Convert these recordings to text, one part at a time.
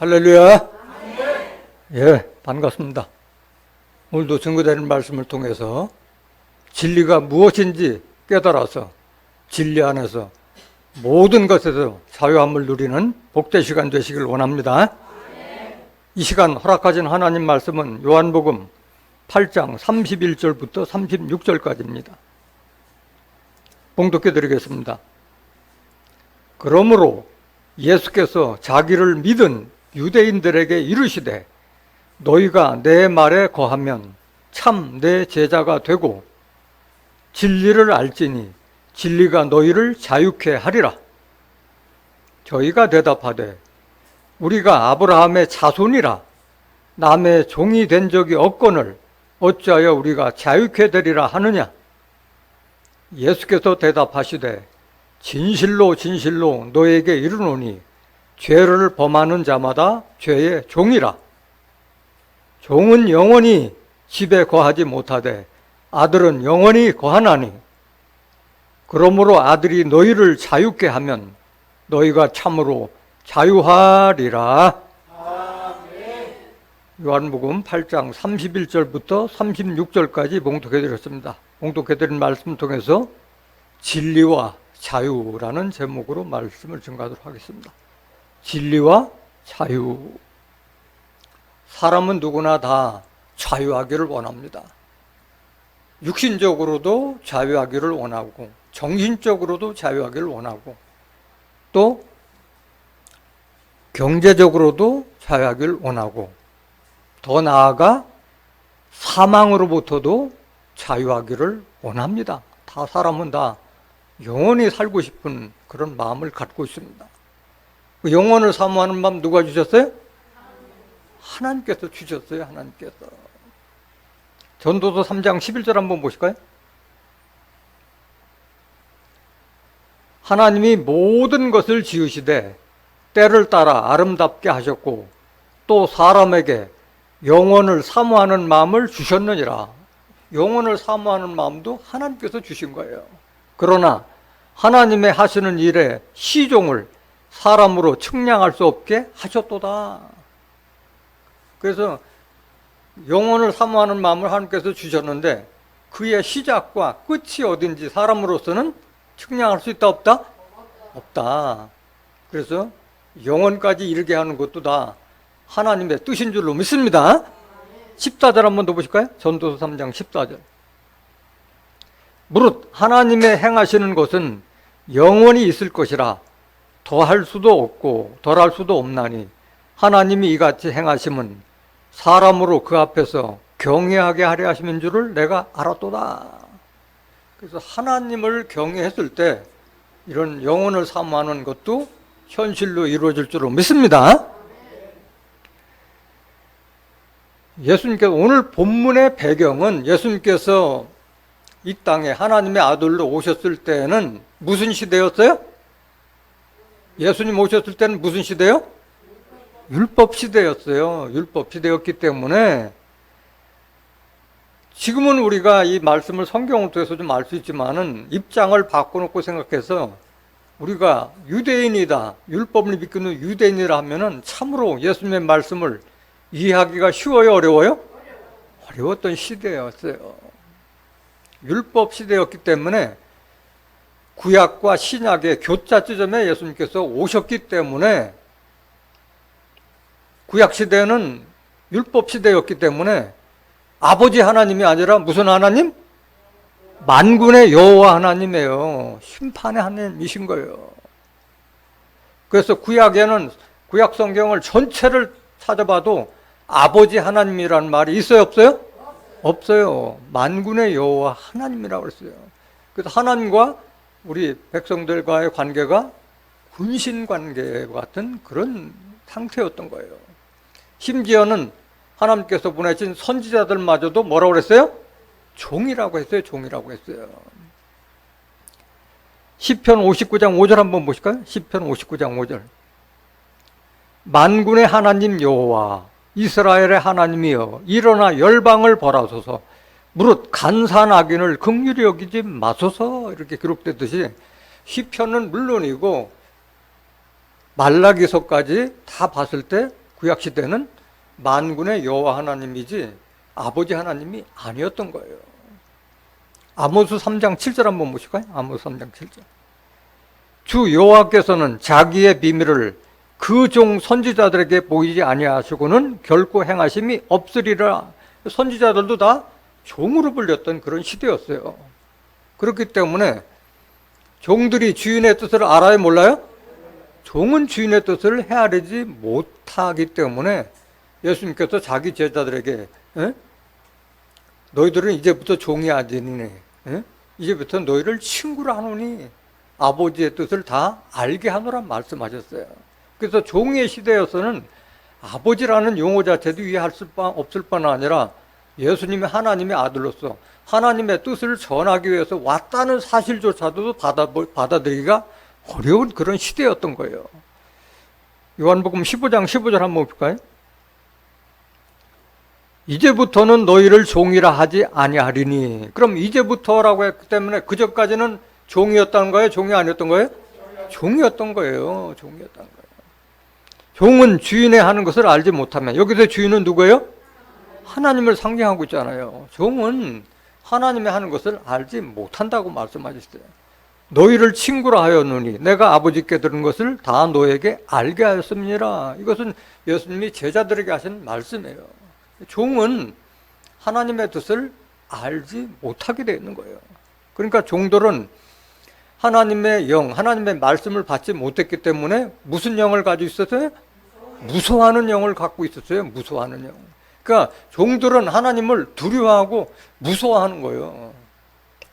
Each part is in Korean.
할렐루야. 예, 반갑습니다. 오늘도 증거되는 말씀을 통해서 진리가 무엇인지 깨달아서 진리 안에서 모든 것에서 자유함을 누리는 복된 시간 되시길 원합니다. 이 시간 허락하신 하나님 말씀은 요한복음 8장 31절부터 36절까지입니다. 봉독해 드리겠습니다. 그러므로 예수께서 자기를 믿은 유대인들에게 이르시되 너희가 내 말에 거하면 참 내 제자가 되고 진리를 알지니 진리가 너희를 자유케 하리라. 저희가 대답하되 우리가 아브라함의 자손이라 남의 종이 된 적이 없거늘 어찌하여 우리가 자유케 되리라 하느냐. 예수께서 대답하시되 진실로 진실로 너에게 이르노니 죄를 범하는 자마다 죄의 종이라. 종은 영원히 집에 거하지 못하되 아들은 영원히 거하나니 그러므로 아들이 너희를 자유케 하면 너희가 참으로 자유하리라. 아멘. 요한복음 8장 31절부터 36절까지 봉독해드렸습니다. 봉독해드린 말씀 통해서 진리와 자유라는 제목으로 말씀을 증거하도록 하겠습니다. 진리와 자유. 사람은 누구나 다 자유하기를 원합니다. 육신적으로도 자유하기를 원하고 정신적으로도 자유하기를 원하고 또 경제적으로도 자유하기를 원하고 더 나아가 사망으로부터도 자유하기를 원합니다. 다 사람은 다 영원히 살고 싶은 그런 마음을 갖고 있습니다. 그 영혼을 사모하는 마음 누가 주셨어요? 하나님께서 주셨어요. 하나님께서. 전도서 3장 11절 한번 보실까요? 하나님이 모든 것을 지으시되 때를 따라 아름답게 하셨고 또 사람에게 영혼을 사모하는 마음을 주셨느니라. 영혼을 사모하는 마음도 하나님께서 주신 거예요. 그러나 하나님의 하시는 일에 시종을 사람으로 측량할 수 없게 하셨도다. 그래서 영혼을 사모하는 마음을 하나님께서 주셨는데 그의 시작과 끝이 어딘지 사람으로서는 측량할 수 있다 없다? 없다. 그래서 영혼까지 이르게 하는 것도 다 하나님의 뜻인 줄로 믿습니다. 14절 한번 더 보실까요? 전도서 3장 14절. 무릇 하나님의 행하시는 것은 영원히 있을 것이라 더할 수도 없고 덜할 수도 없나니 하나님이 이같이 행하심은 사람으로 그 앞에서 경외하게 하려 하심인 줄을 내가 알았도다. 그래서 하나님을 경외했을 때 이런 영혼을 사모하는 것도 현실로 이루어질 줄로 믿습니다. 예수님께서 오늘 본문의 배경은 예수님께서 이 땅에 하나님의 아들로 오셨을 때는 무슨 시대였어요? 예수님 오셨을 때는 무슨 시대요? 율법 시대였어요. 율법 시대였기 때문에 지금은 우리가 이 말씀을 성경을 통해서 좀 알 수 있지만은 입장을 바꿔놓고 생각해서 우리가 유대인이다, 율법을 믿는 유대인이라 하면은 참으로 예수님의 말씀을 이해하기가 쉬워요, 어려워요? 어려웠던 시대였어요. 율법 시대였기 때문에 구약과 신약의 교차 지점에 예수님께서 오셨기 때문에 구약 시대는 율법 시대였기 때문에 아버지 하나님이 아니라 무슨 하나님? 만군의 여호와 하나님이에요. 심판의 하나님이신 거예요. 그래서 구약에는 구약 성경을 전체를 찾아봐도 아버지 하나님이라는 말이 있어요, 없어요? 없어요. 만군의 여호와 하나님이라고 했어요. 그래서 하나님과 우리 백성들과의 관계가 군신 관계 같은 그런 상태였던 거예요. 심지어는 하나님께서 보내신 선지자들마저도 뭐라고 그랬어요? 종이라고 했어요. 종이라고 했어요. 시편 59장 5절 한번 보실까요? 시편 59장 5절. 만군의 하나님 여호와 이스라엘의 하나님이여 일어나 열방을 벌하소서 무릇 간사한 악인을 긍휼히 여기지 마소서 이렇게 기록되듯이 시편은 물론이고 말라기서까지 다 봤을 때 구약 시대는 만군의 여호와 하나님이지 아버지 하나님이 아니었던 거예요. 아모스 3장 7절 한번 보실까요? 아모스 3장 7절. 주 여호와께서는 자기의 비밀을 그 종 선지자들에게 보이지 아니하시고는 결코 행하심이 없으리라. 선지자들도 다 종으로 불렸던 그런 시대였어요. 그렇기 때문에 종들이 주인의 뜻을 알아요, 몰라요? 종은 주인의 뜻을 헤아리지 못하기 때문에 예수님께서 자기 제자들에게 너희들은 이제부터 종이 아니니 이제부터 너희를 친구라 하노니 아버지의 뜻을 다 알게 하노라 말씀하셨어요. 그래서 종의 시대에서는 아버지라는 용어 자체도 이해할 수 없을 뿐 아니라 예수님이 하나님의 아들로서 하나님의 뜻을 전하기 위해서 왔다는 사실조차도 받아들이기가 어려운 그런 시대였던 거예요. 요한복음 15장 15절 한번 볼까요? 이제부터는 너희를 종이라 하지 아니하리니. 그럼 이제부터라고 했기 때문에 그전까지는 종이었다는 거예요? 종이 아니었던 거예요? 종이었던 거예요. 종이었던 거예요. 종은 주인의 하는 것을 알지 못하면, 여기서 주인은 누구예요? 하나님을 상징하고 있잖아요. 종은 하나님의 하는 것을 알지 못한다고 말씀하셨어요. 너희를 친구라 하였느니 내가 아버지께 들은 것을 다 너에게 알게 하였음이니라. 이것은 예수님이 제자들에게 하신 말씀이에요. 종은 하나님의 뜻을 알지 못하게 되어 있는 거예요. 그러니까 종들은 하나님의 영, 하나님의 말씀을 받지 못했기 때문에 무슨 영을 가지고 있었어요? 무서워하는 영을 갖고 있었어요. 무서워하는 영. 그러니까 종들은 하나님을 두려워하고 무서워하는 거예요.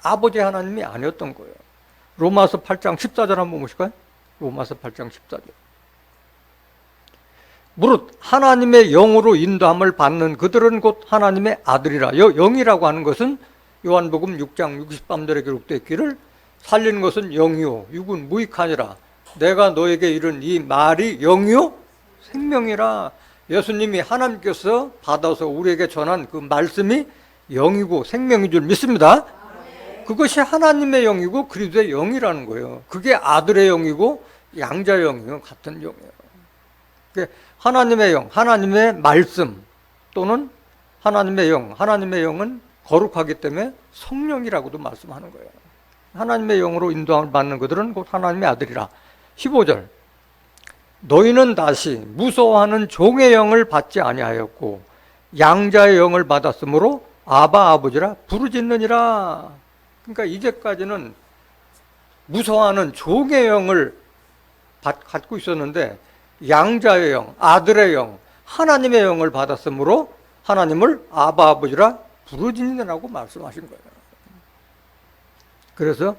아버지 하나님이 아니었던 거예요. 로마서 8장 14절 한번 보실까요? 로마서 8장 14절. 무릇 하나님의 영으로 인도함을 받는 그들은 곧 하나님의 아들이라. 영이라고 하는 것은 요한복음 6장 63절에 기록되어 있기를 살리는 것은 영이요 육은 무익하니라. 내가 너에게 이른 이 말이 영이요 생명이라. 예수님이 하나님께서 받아서 우리에게 전한 그 말씀이 영이고 생명인 줄 믿습니다. 그것이 하나님의 영이고 그리스도의 영이라는 거예요. 그게 아들의 영이고 양자의 영이요 같은 영이에요. 하나님의 영, 하나님의 말씀 또는 하나님의 영, 하나님의 영은 거룩하기 때문에 성령이라고도 말씀하는 거예요. 하나님의 영으로 인도함을 받는 그들은 곧 하나님의 아들이라. 15절. 너희는 다시 무서워하는 종의 영을 받지 아니하였고 양자의 영을 받았으므로 아바 아버지라 부르짖느니라. 그러니까 이제까지는 무서워하는 종의 영을 갖고 있었는데 양자의 영, 아들의 영, 하나님의 영을 받았으므로 하나님을 아바 아버지라 부르짖느라고 말씀하신 거예요. 그래서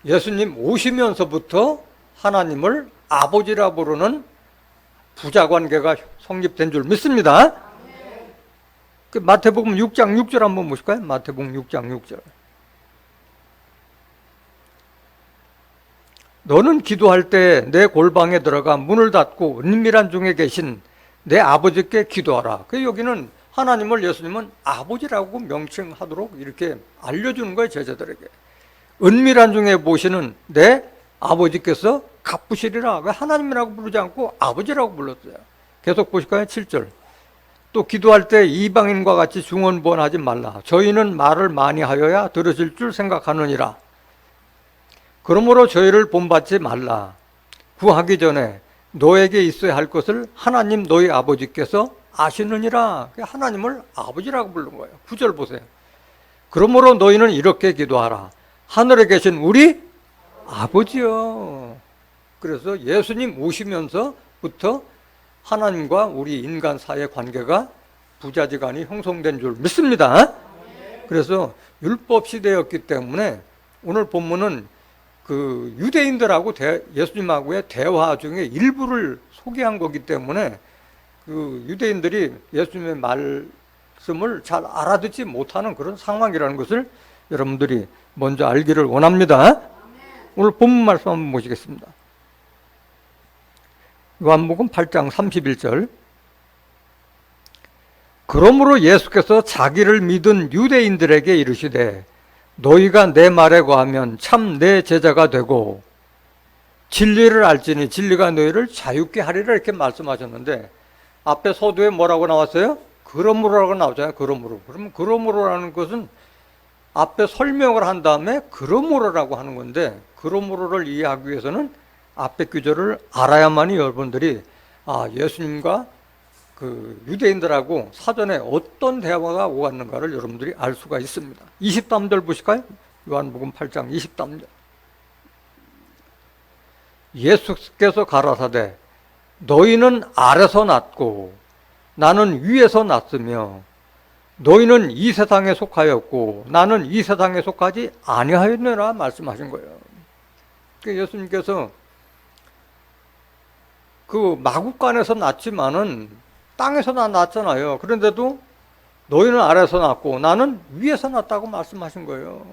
예수님 오시면서부터 하나님을 아버지라 부르는 부자관계가 성립된 줄 믿습니다. 그 마태복음 6장 6절 한번 보실까요? 마태복음 6장 6절. 너는 기도할 때 내 골방에 들어가 문을 닫고 은밀한 중에 계신 내 아버지께 기도하라. 그 여기는 하나님을 예수님은 아버지라고 명칭하도록 이렇게 알려주는 거예요, 제자들에게. 은밀한 중에 보시는 내 아버지께서 갚으시리라. 하나님이라고 부르지 않고 아버지라고 불렀어요. 계속 보실까요? 7절. 또 기도할 때 이방인과 같이 중언부언하지 말라. 저희는 말을 많이 하여야 들으실 줄 생각하느니라. 그러므로 저희를 본받지 말라. 구하기 전에 너에게 있어야 할 것을 하나님 너희 아버지께서 아시느니라. 하나님을 아버지라고 부른 거예요. 9절 보세요. 그러므로 너희는 이렇게 기도하라. 하늘에 계신 우리 아버지요. 그래서 예수님 오시면서부터 하나님과 우리 인간 사이의 관계가 부자지간이 형성된 줄 믿습니다. 그래서 율법 시대였기 때문에 오늘 본문은 그 유대인들하고 예수님하고의 대화 중에 일부를 소개한 거기 때문에 그 유대인들이 예수님의 말씀을 잘 알아듣지 못하는 그런 상황이라는 것을 여러분들이 먼저 알기를 원합니다. 오늘 본문 말씀 한번 보시겠습니다. 요한복음 8장 31절. 그러므로 예수께서 자기를 믿은 유대인들에게 이르시되 너희가 내 말에 거하면 참 내 제자가 되고 진리를 알지니 진리가 너희를 자유케 하리라 이렇게 말씀하셨는데 앞에 서두에 뭐라고 나왔어요? 그러므로라고 나오잖아요. 그러므로. 그러면 그러므로라는 것은 앞에 설명을 한 다음에 그러므로라고 하는 건데, 그러므로를 이해하기 위해서는 앞에 구절을 알아야만이 여러분들이 예수님과 그 유대인들하고 사전에 어떤 대화가 오갔는가를 여러분들이 알 수가 있습니다. 23절 보실까요? 요한복음 8장 23절. 예수께서 가라사대 너희는 아래서 났고 나는 위에서 났으며 너희는 이 세상에 속하였고 나는 이 세상에 속하지 아니하였느라 말씀하신 거예요. 예수님께서 그 마국간에서 났지만은 땅에서 났잖아요. 그런데도 너희는 아래서 났고 나는 위에서 났다고 말씀하신 거예요.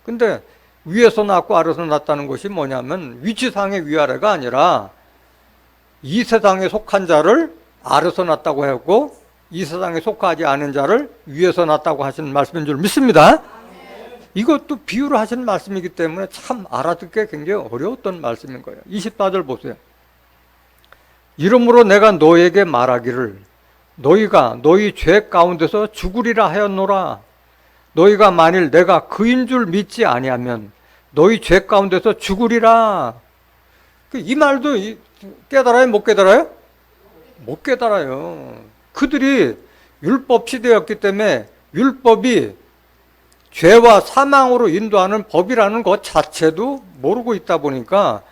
근데 위에서 났고 아래서 났다는 것이 뭐냐면 위치상의 위아래가 아니라 이 세상에 속한 자를 아래서 났다고 했고 이 세상에 속하지 않은 자를 위에서 났다고 하시는 말씀인 줄 믿습니다. 이것도 비유로 하시는 말씀이기 때문에 참 알아듣기 굉장히 어려웠던 말씀인 거예요. 24절 보세요. 이러므로 내가 너에게 말하기를 너희가 너희 죄 가운데서 죽으리라 하였노라. 너희가 만일 내가 그인 줄 믿지 아니하면 너희 죄 가운데서 죽으리라. 이 말도 깨달아요? 못 깨달아요? 못 깨달아요. 그들이 율법 시대였기 때문에 율법이 죄와 사망으로 인도하는 법이라는 것 자체도 모르고 있다 보니까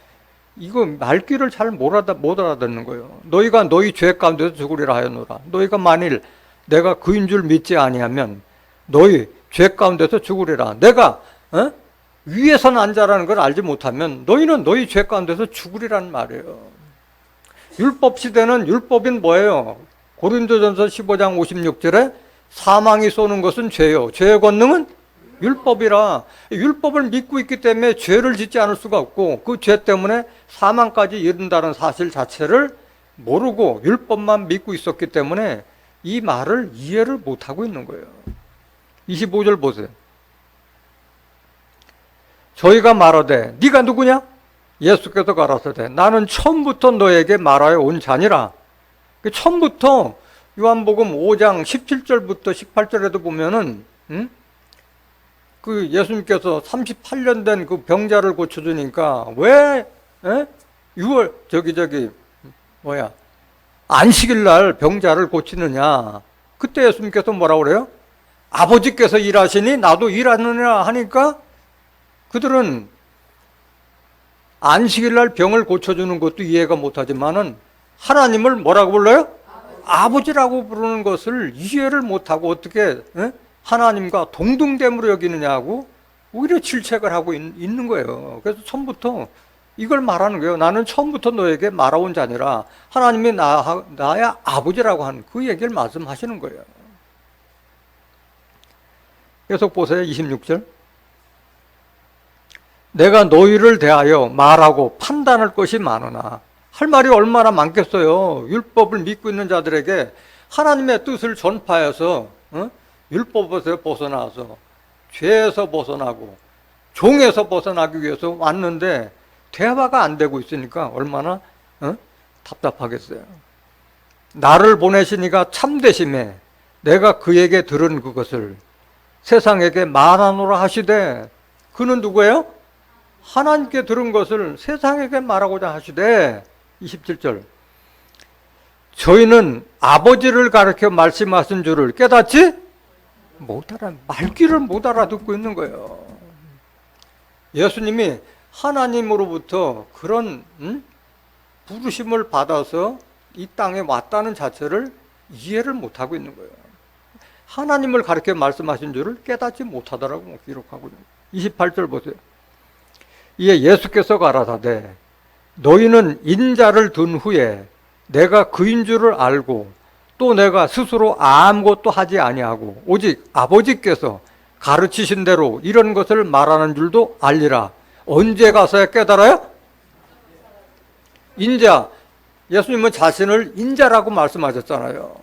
이거 말귀를 잘 못 알아듣는 거예요. 너희가 너희 죄 가운데서 죽으리라 하였노라. 너희가 만일 내가 그인 줄 믿지 아니하면 너희 죄 가운데서 죽으리라. 내가 위에서 난 자라는 걸 알지 못하면 너희는 너희 죄 가운데서 죽으리라는 말이에요. 율법 시대는 율법인 뭐예요? 고린도전서 15장 56절에 사망이 쏘는 것은 죄요. 죄의 권능은 율법이라. 율법을 믿고 있기 때문에 죄를 짓지 않을 수가 없고 그 죄 때문에 사망까지 이른다는 사실 자체를 모르고 율법만 믿고 있었기 때문에 이 말을 이해를 못하고 있는 거예요. 25절 보세요. 저희가 말하되 네가 누구냐? 예수께서 가라사대 나는 처음부터 너에게 말하여 온 자니라. 처음부터 요한복음 5장 17절부터 18절에도 보면은 그 예수님께서 38년 된 그 병자를 고쳐주니까 왜 6월 안식일 날 병자를 고치느냐? 그때 예수님께서 뭐라고 그래요? 아버지께서 일하시니 나도 일하느냐 하니까 그들은 안식일 날 병을 고쳐주는 것도 이해가 못하지만은 하나님을 뭐라고 불러요? 아버지라고 부르는 것을 이해를 못하고 어떻게 하나님과 동등됨으로 여기느냐고 오히려 질책을 하고 있는 거예요. 그래서 처음부터 이걸 말하는 거예요. 나는 처음부터 너에게 말아온 자니라. 하나님이 나야 아버지라고 하는 그 얘기를 말씀하시는 거예요. 계속 보세요. 26절. 내가 너희를 대하여 말하고 판단할 것이 많으나 할 말이 얼마나 많겠어요. 율법을 믿고 있는 자들에게 하나님의 뜻을 전파해서 율법에서 벗어나서 죄에서 벗어나고 종에서 벗어나기 위해서 왔는데 대화가 안 되고 있으니까 얼마나 답답하겠어요. 나를 보내시니가 참되심에 내가 그에게 들은 그것을 세상에게 말하노라 하시되 그는 누구예요? 하나님께 들은 것을 세상에게 말하고자 하시되 27절 저희는 아버지를 가르쳐 말씀하신 줄을 깨닫지 말귀를 못 알아듣고 있는 거예요. 예수님이 하나님으로부터 그런 부르심을 받아서 이 땅에 왔다는 자체를 이해를 못하고 있는 거예요. 하나님을 가르쳐 말씀하신 줄을 깨닫지 못하더라고 기록하고 있는 28절 보세요. 이에 예수께서 가라사대 너희는 인자를 둔 후에 내가 그인 줄을 알고 또 내가 스스로 아무것도 하지 아니하고 오직 아버지께서 가르치신 대로 이런 것을 말하는 줄도 알리라. 언제 가서야 깨달아요? 인자. 예수님은 자신을 인자라고 말씀하셨잖아요.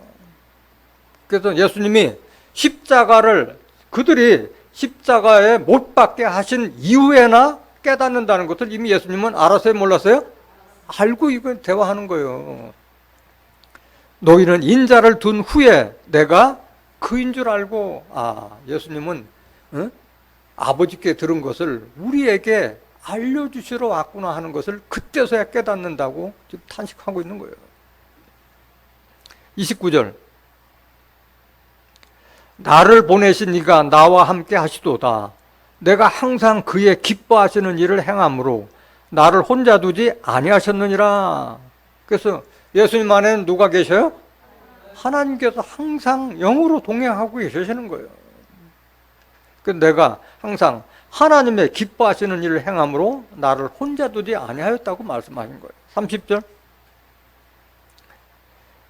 그래서 예수님이 십자가를 그들이 십자가에 못 박게 하신 이후에나 깨닫는다는 것을 이미 예수님은 알았어요? 몰랐어요? 알고 이거 대화하는 거예요. 너희는 인자를 둔 후에 내가 그인 줄 알고, 예수님은 아버지께 들은 것을 우리에게 알려주시러 왔구나 하는 것을 그때서야 깨닫는다고 지금 탄식하고 있는 거예요. 29절. 나를 보내신 이가 나와 함께 하시도다. 내가 항상 그의 기뻐하시는 일을 행함으로 나를 혼자 두지 아니하셨느니라. 그래서 예수님 안에는 누가 계셔요? 하나님께서 항상 영으로 동행하고 계시는 거예요. 내가 항상 하나님의 기뻐하시는 일을 행함으로 나를 혼자 두지 아니하였다고 말씀하신 거예요. 30절.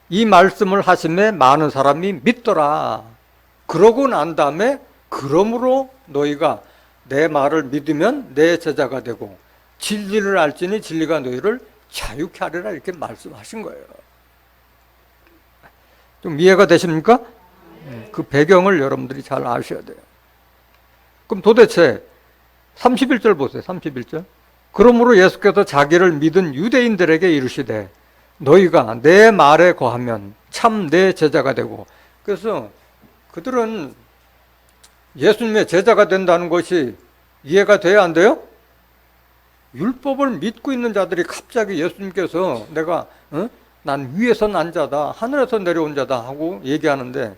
이 말씀을 하심에 많은 사람이 믿더라. 그러고 난 다음에 그러므로 너희가 내 말을 믿으면 내 제자가 되고 진리를 알지니 진리가 너희를 자유케 하리라 이렇게 말씀하신 거예요. 좀 이해가 되십니까? 그 배경을 여러분들이 잘 아셔야 돼요. 그럼 도대체 31절 보세요. 31절. 그러므로 예수께서 자기를 믿은 유대인들에게 이르시되 너희가 내 말에 거하면 참 내 제자가 되고. 그래서 그들은 예수님의 제자가 된다는 것이 이해가 돼야 안 돼요? 율법을 믿고 있는 자들이 갑자기 예수님께서 내가 난 위에서 난 자다, 하늘에서 내려온 자다 하고 얘기하는데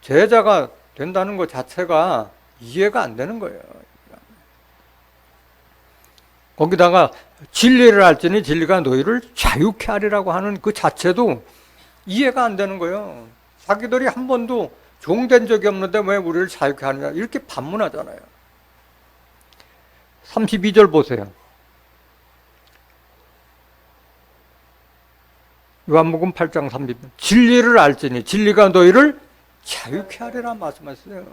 제자가 된다는 것 자체가 이해가 안 되는 거예요. 거기다가 진리를 알지니 진리가 너희를 자유케 하리라고 하는 그 자체도 이해가 안 되는 거예요. 자기들이 한 번도 종된 적이 없는데 왜 우리를 자유케 하느냐 이렇게 반문하잖아요. 32절 보세요. 요한복음 8장 30절. 진리를 알지니 진리가 너희를 자유케 하리라 말씀하셨어요.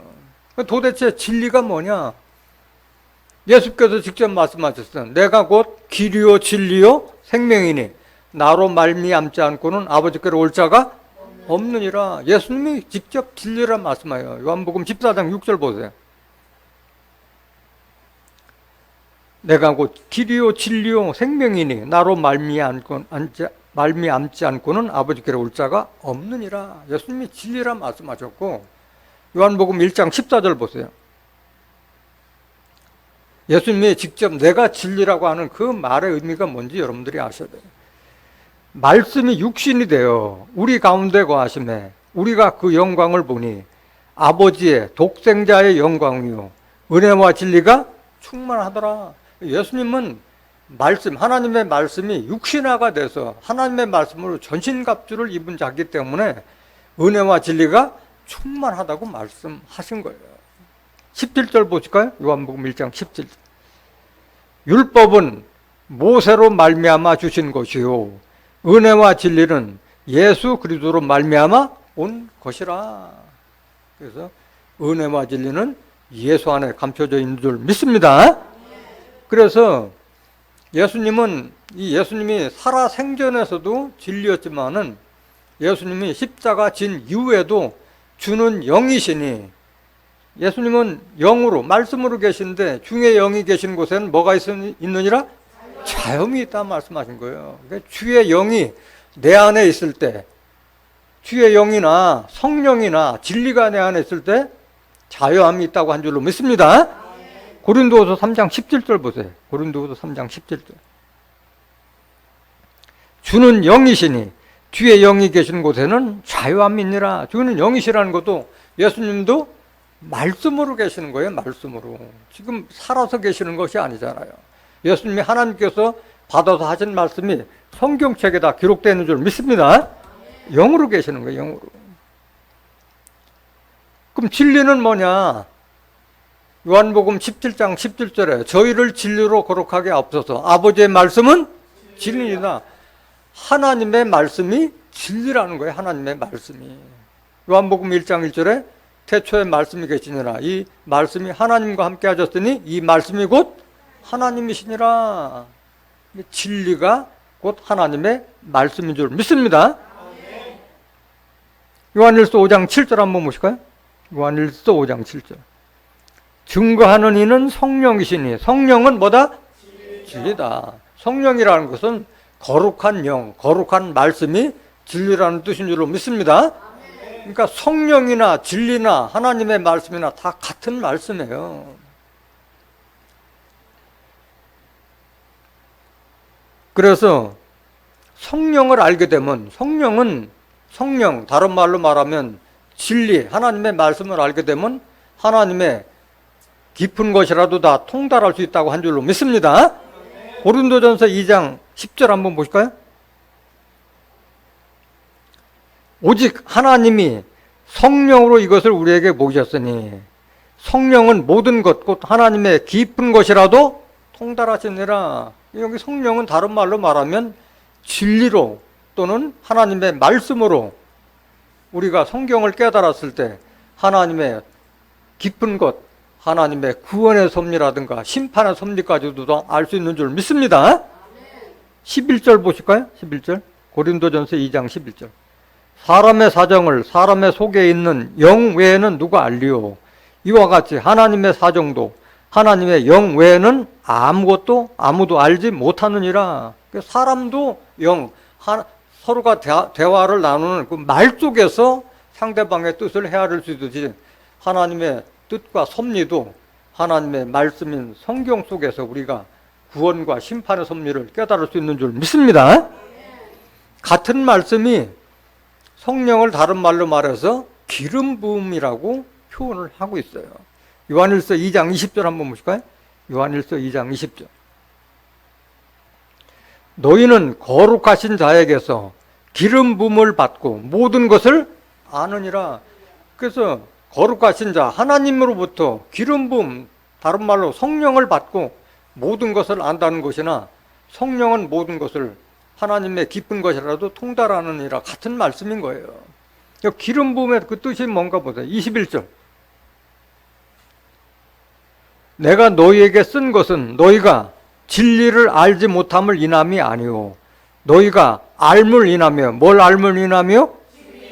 도대체 진리가 뭐냐? 예수께서 직접 말씀하셨어요. 내가 곧 길이요 진리요 생명이니 나로 말미암지 않고는 아버지께로 올 자가 없느니라. 예수님이 직접 진리라 말씀해요. 요한복음 14장 6절 보세요. 내가 곧 길이요 진리요 생명이니 나로 말미암지 않고는 아버지께로 올 자가 없느니라. 예수님이 진리라 말씀하셨고 요한복음 1장 14절 보세요. 예수님이 직접 내가 진리라고 하는 그 말의 의미가 뭔지 여러분들이 아셔야 돼요. 말씀이 육신이 되어 우리 가운데 거하심에 우리가 그 영광을 보니 아버지의 독생자의 영광이요 은혜와 진리가 충만하더라. 예수님은 말씀, 하나님의 말씀이 육신화가 돼서 하나님의 말씀으로 전신갑주를 입은 자기 때문에 은혜와 진리가 충만하다고 말씀하신 거예요. 17절 보실까요? 요한복음 1장 17절. 율법은 모세로 말미암아 주신 것이요 은혜와 진리는 예수 그리스도로 말미암아 온 것이라. 그래서 은혜와 진리는 예수 안에 감춰져 있는 줄 믿습니다. 그래서 예수님이 살아 생전에서도 진리였지만은 예수님이 십자가 진 이후에도 주는 영이시니 예수님은 영으로 말씀으로 계신데 중에 영이 계신 곳에는 뭐가 있느니라? 자유함이 있다 말씀하신 거예요. 그러니까 주의 영이 내 안에 있을 때 주의 영이나 성령이나 진리가 내 안에 있을 때 자유함이 있다고 한 줄로 믿습니다. 고린도후서 3장 17절 보세요. 고린도후서 3장 17절. 주는 영이시니 주의 영이 계신 곳에는 자유함이 있니라. 주는 영이시라는 것도 예수님도 말씀으로 계시는 거예요. 말씀으로. 지금 살아서 계시는 것이 아니잖아요. 예수님이 하나님께서 받아서 하신 말씀이 성경책에 다 기록되어 있는 줄 믿습니다. 영으로 계시는 거예요. 영으로. 그럼 진리는 뭐냐? 요한복음 17장 17절에 저희를 진리로 거룩하게 앞서서 아버지의 말씀은 진리이다. 하나님의 말씀이 진리라는 거예요. 하나님의 말씀이. 요한복음 1장 1절에 태초에 말씀이 계시니라. 이 말씀이 하나님과 함께 하셨으니 이 말씀이 곧 하나님이시니라. 진리가 곧 하나님의 말씀인 줄 믿습니다. 요한일서 5장 7절 한번 보실까요? 요한일서 5장 7절. 증거하는 이는 성령이시니 성령은 뭐다? 진리다. 성령이라는 것은 거룩한 영, 거룩한 말씀이 진리라는 뜻인 줄로 믿습니다. 그러니까 성령이나 진리나 하나님의 말씀이나 다 같은 말씀이에요. 그래서 성령을 알게 되면 성령, 다른 말로 말하면 진리, 하나님의 말씀을 알게 되면 하나님의 깊은 것이라도 다 통달할 수 있다고 한 줄로 믿습니다. 고린도전서 2장 10절 한번 보실까요? 오직 하나님이 성령으로 이것을 우리에게 보이셨으니 성령은 모든 것, 곧 하나님의 깊은 것이라도 통달하시니라. 여기 성령은 다른 말로 말하면 진리로 또는 하나님의 말씀으로 우리가 성경을 깨달았을 때 하나님의 깊은 것, 하나님의 구원의 섭리라든가 심판의 섭리까지도 알 수 있는 줄 믿습니다. 11절 보실까요? 11절. 고린도전서 2장 11절. 사람의 사정을 사람의 속에 있는 영 외에는 누가 알리오? 이와 같이 하나님의 사정도 하나님의 영 외에는 아무도 알지 못하느니라. 사람도 영, 서로가 대화를 나누는 그 말 속에서 상대방의 뜻을 헤아릴 수 있듯이 하나님의 뜻과 섭리도 하나님의 말씀인 성경 속에서 우리가 구원과 심판의 섭리를 깨달을 수 있는 줄 믿습니다. 같은 말씀이 성령을 다른 말로 말해서 기름 부음이라고 표현을 하고 있어요. 요한일서 2장 20절 한번 보실까요? 요한일서 2장 20절. 너희는 거룩하신 자에게서 기름 부음을 받고 모든 것을 아느니라. 그래서 거룩하신 자 하나님으로부터 기름 부음, 다른 말로 성령을 받고 모든 것을 안다는 것이나 성령은 모든 것을 하나님의 깊은 것이라도 통달하느니라 같은 말씀인 거예요. 기름 부음의 그 뜻이 뭔가 보세요. 21절. 내가 너희에게 쓴 것은 너희가 진리를 알지 못함을 인함이 아니오. 너희가 알물 인하며 뭘 알물 인하며?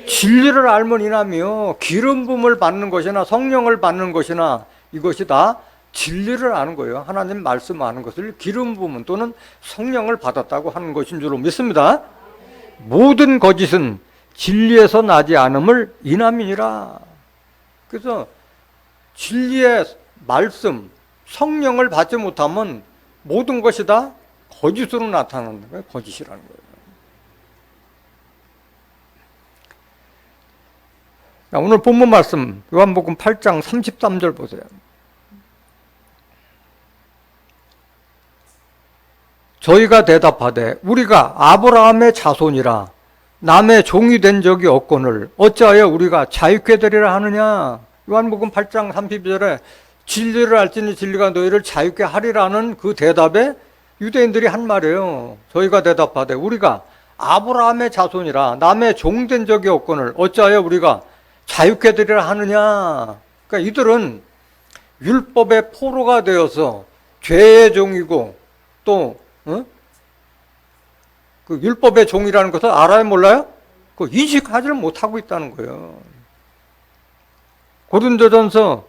진리를 알물 인하며 기름 부음을 받는 것이나 성령을 받는 것이나 이것이 다 진리를 아는 거예요. 하나님 말씀 아는 것을 기름 부음 또는 성령을 받았다고 하는 것인 줄로 믿습니다. 모든 거짓은 진리에서 나지 않음을 인함이니라. 그래서 진리의 말씀, 성령을 받지 못하면 모든 것이 다 거짓으로 나타나는 거예요. 거짓이라는 거예요. 오늘 본문 말씀 요한복음 8장 33절 보세요. 저희가 대답하되 우리가 아브라함의 자손이라 남의 종이 된 적이 없거늘 어찌하여 우리가 자유케 되리라 하느냐. 요한복음 8장 32절에 진리를 알지니 진리가 너희를 자유케 하리라는 그 대답에 유대인들이 한 말이에요. 저희가 대답하되 우리가 아브라함의 자손이라 남의 종 된 적이 없거늘 어찌하여 우리가 자유케 되리라 하느냐. 그러니까 이들은 율법의 포로가 되어서 죄의 종이고 또 그 율법의 종이라는 것을 알아요, 몰라요? 그 인식하지를 못하고 있다는 거예요. 고린도전서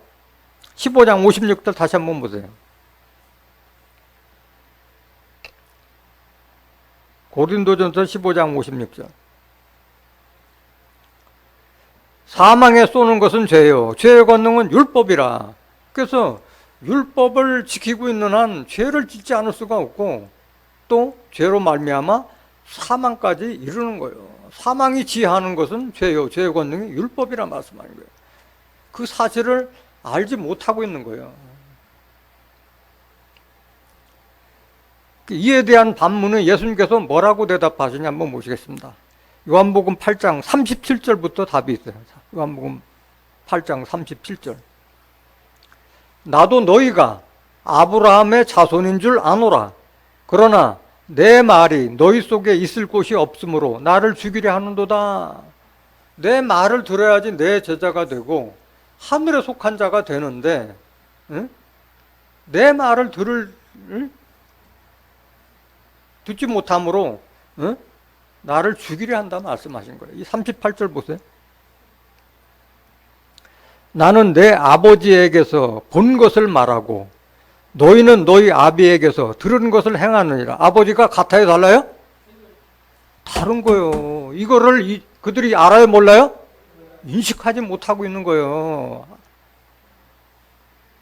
15장 56절 다시 한번 보세요. 고린도전서 15장 56절. 사망에 쏘는 것은 죄요. 죄의 권능은 율법이라. 그래서 율법을 지키고 있는 한 죄를 짓지 않을 수가 없고 또 죄로 말미암아 사망까지 이르는 거예요. 사망이 지하는 것은 죄요. 죄의 권능이 율법이라 말씀하는 거예요. 그 사실을 알지 못하고 있는 거예요. 이에 대한 반문은 예수님께서 뭐라고 대답하시냐 한번 보시겠습니다. 요한복음 8장 37절부터 답이 있어요. 요한복음 8장 37절. 나도 너희가 아브라함의 자손인 줄 아노라. 그러나 내 말이 너희 속에 있을 곳이 없으므로 나를 죽이려 하는도다. 내 말을 들어야지 내 제자가 되고 하늘에 속한 자가 되는데 내 말을 듣지 못함으로 나를 죽이려 한다 말씀하신 거예요. 이 38절 보세요. 나는 내 아버지에게서 본 것을 말하고 너희는 너희 아비에게서 들은 것을 행하느니라. 아버지가 같아요, 달라요? 다른 거예요. 거예요. 이거를 그들이 알아요, 몰라요? 인식하지 못하고 있는 거예요.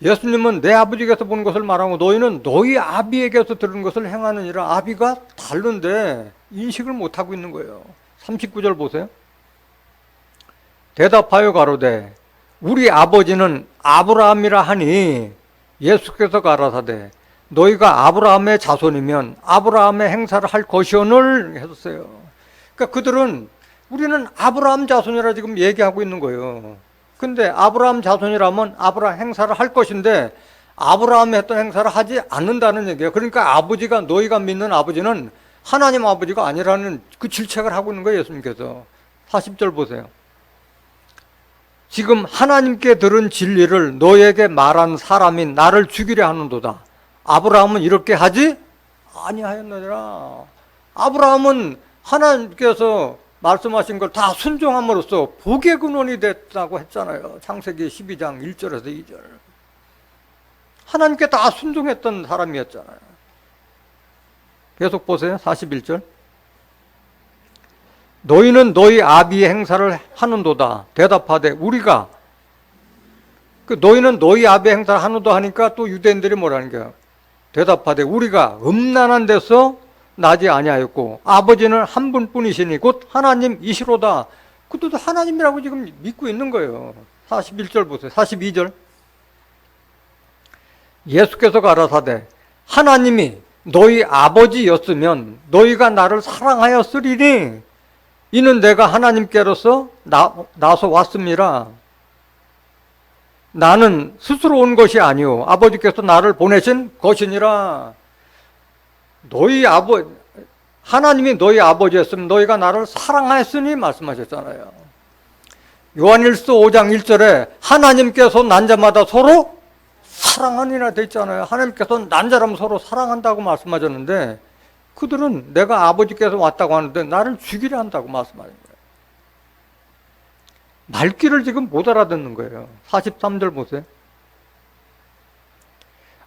예수님은 내 아버지께서 본 것을 말하고 너희는 너희 아비에게서 들은 것을 행하느니라. 아비가 다른데 인식을 못하고 있는 거예요. 39절 보세요. 대답하여 가로되 우리 아버지는 아브라함이라 하니 예수께서 가라사대 너희가 아브라함의 자손이면 아브라함의 행사를 할 것이오늘 했었어요. 그러니까 그들은 우리는 아브라함 자손이라 지금 얘기하고 있는 거예요. 근데 아브라함 자손이라면 아브라함 행사를 할 것인데 아브라함이 했던 행사를 하지 않는다는 얘기예요. 그러니까 아버지가 너희가 믿는 아버지는 하나님 아버지가 아니라는 그 질책을 하고 있는 거예요. 예수님께서. 40절 보세요. 지금 하나님께 들은 진리를 너에게 말한 사람이 나를 죽이려 하는도다. 아브라함은 이렇게 하지 아니하였느니라. 아브라함은 하나님께서 말씀하신 걸 다 순종함으로써 복의 근원이 됐다고 했잖아요. 창세기 12장 1절에서 2절. 하나님께 다 순종했던 사람이었잖아요. 계속 보세요. 41절. 너희는 너희 아비의 행사를 하는도다. 대답하되 우리가 너희는 너희 아비의 행사를 하는도다 하니까 또 유대인들이 뭐라는 거야. 대답하되 우리가 음란한 데서 나지 아니하였고 아버지는 한 분뿐이시니 곧 하나님이시로다. 그것도 하나님이라고 지금 믿고 있는 거예요. 41절 보세요. 42절. 예수께서 가라사대 하나님이 너희 아버지였으면 너희가 나를 사랑하였으리니 이는 내가 하나님께로서 나서 왔습니다. 나는 스스로 온 것이 아니오 아버지께서 나를 보내신 것이니라. 하나님이 너희 아버지였으면 너희가 나를 사랑하였으니 말씀하셨잖아요. 요한일서 5장 1절에 하나님께서 난 자마다 서로 사랑하니라 돼 있잖아요. 하나님께서 난 자라면 서로 사랑한다고 말씀하셨는데 그들은 내가 아버지께서 왔다고 하는데 나를 죽이려 한다고 말씀하는 거예요. 말귀를 지금 못 알아듣는 거예요. 43절 보세요.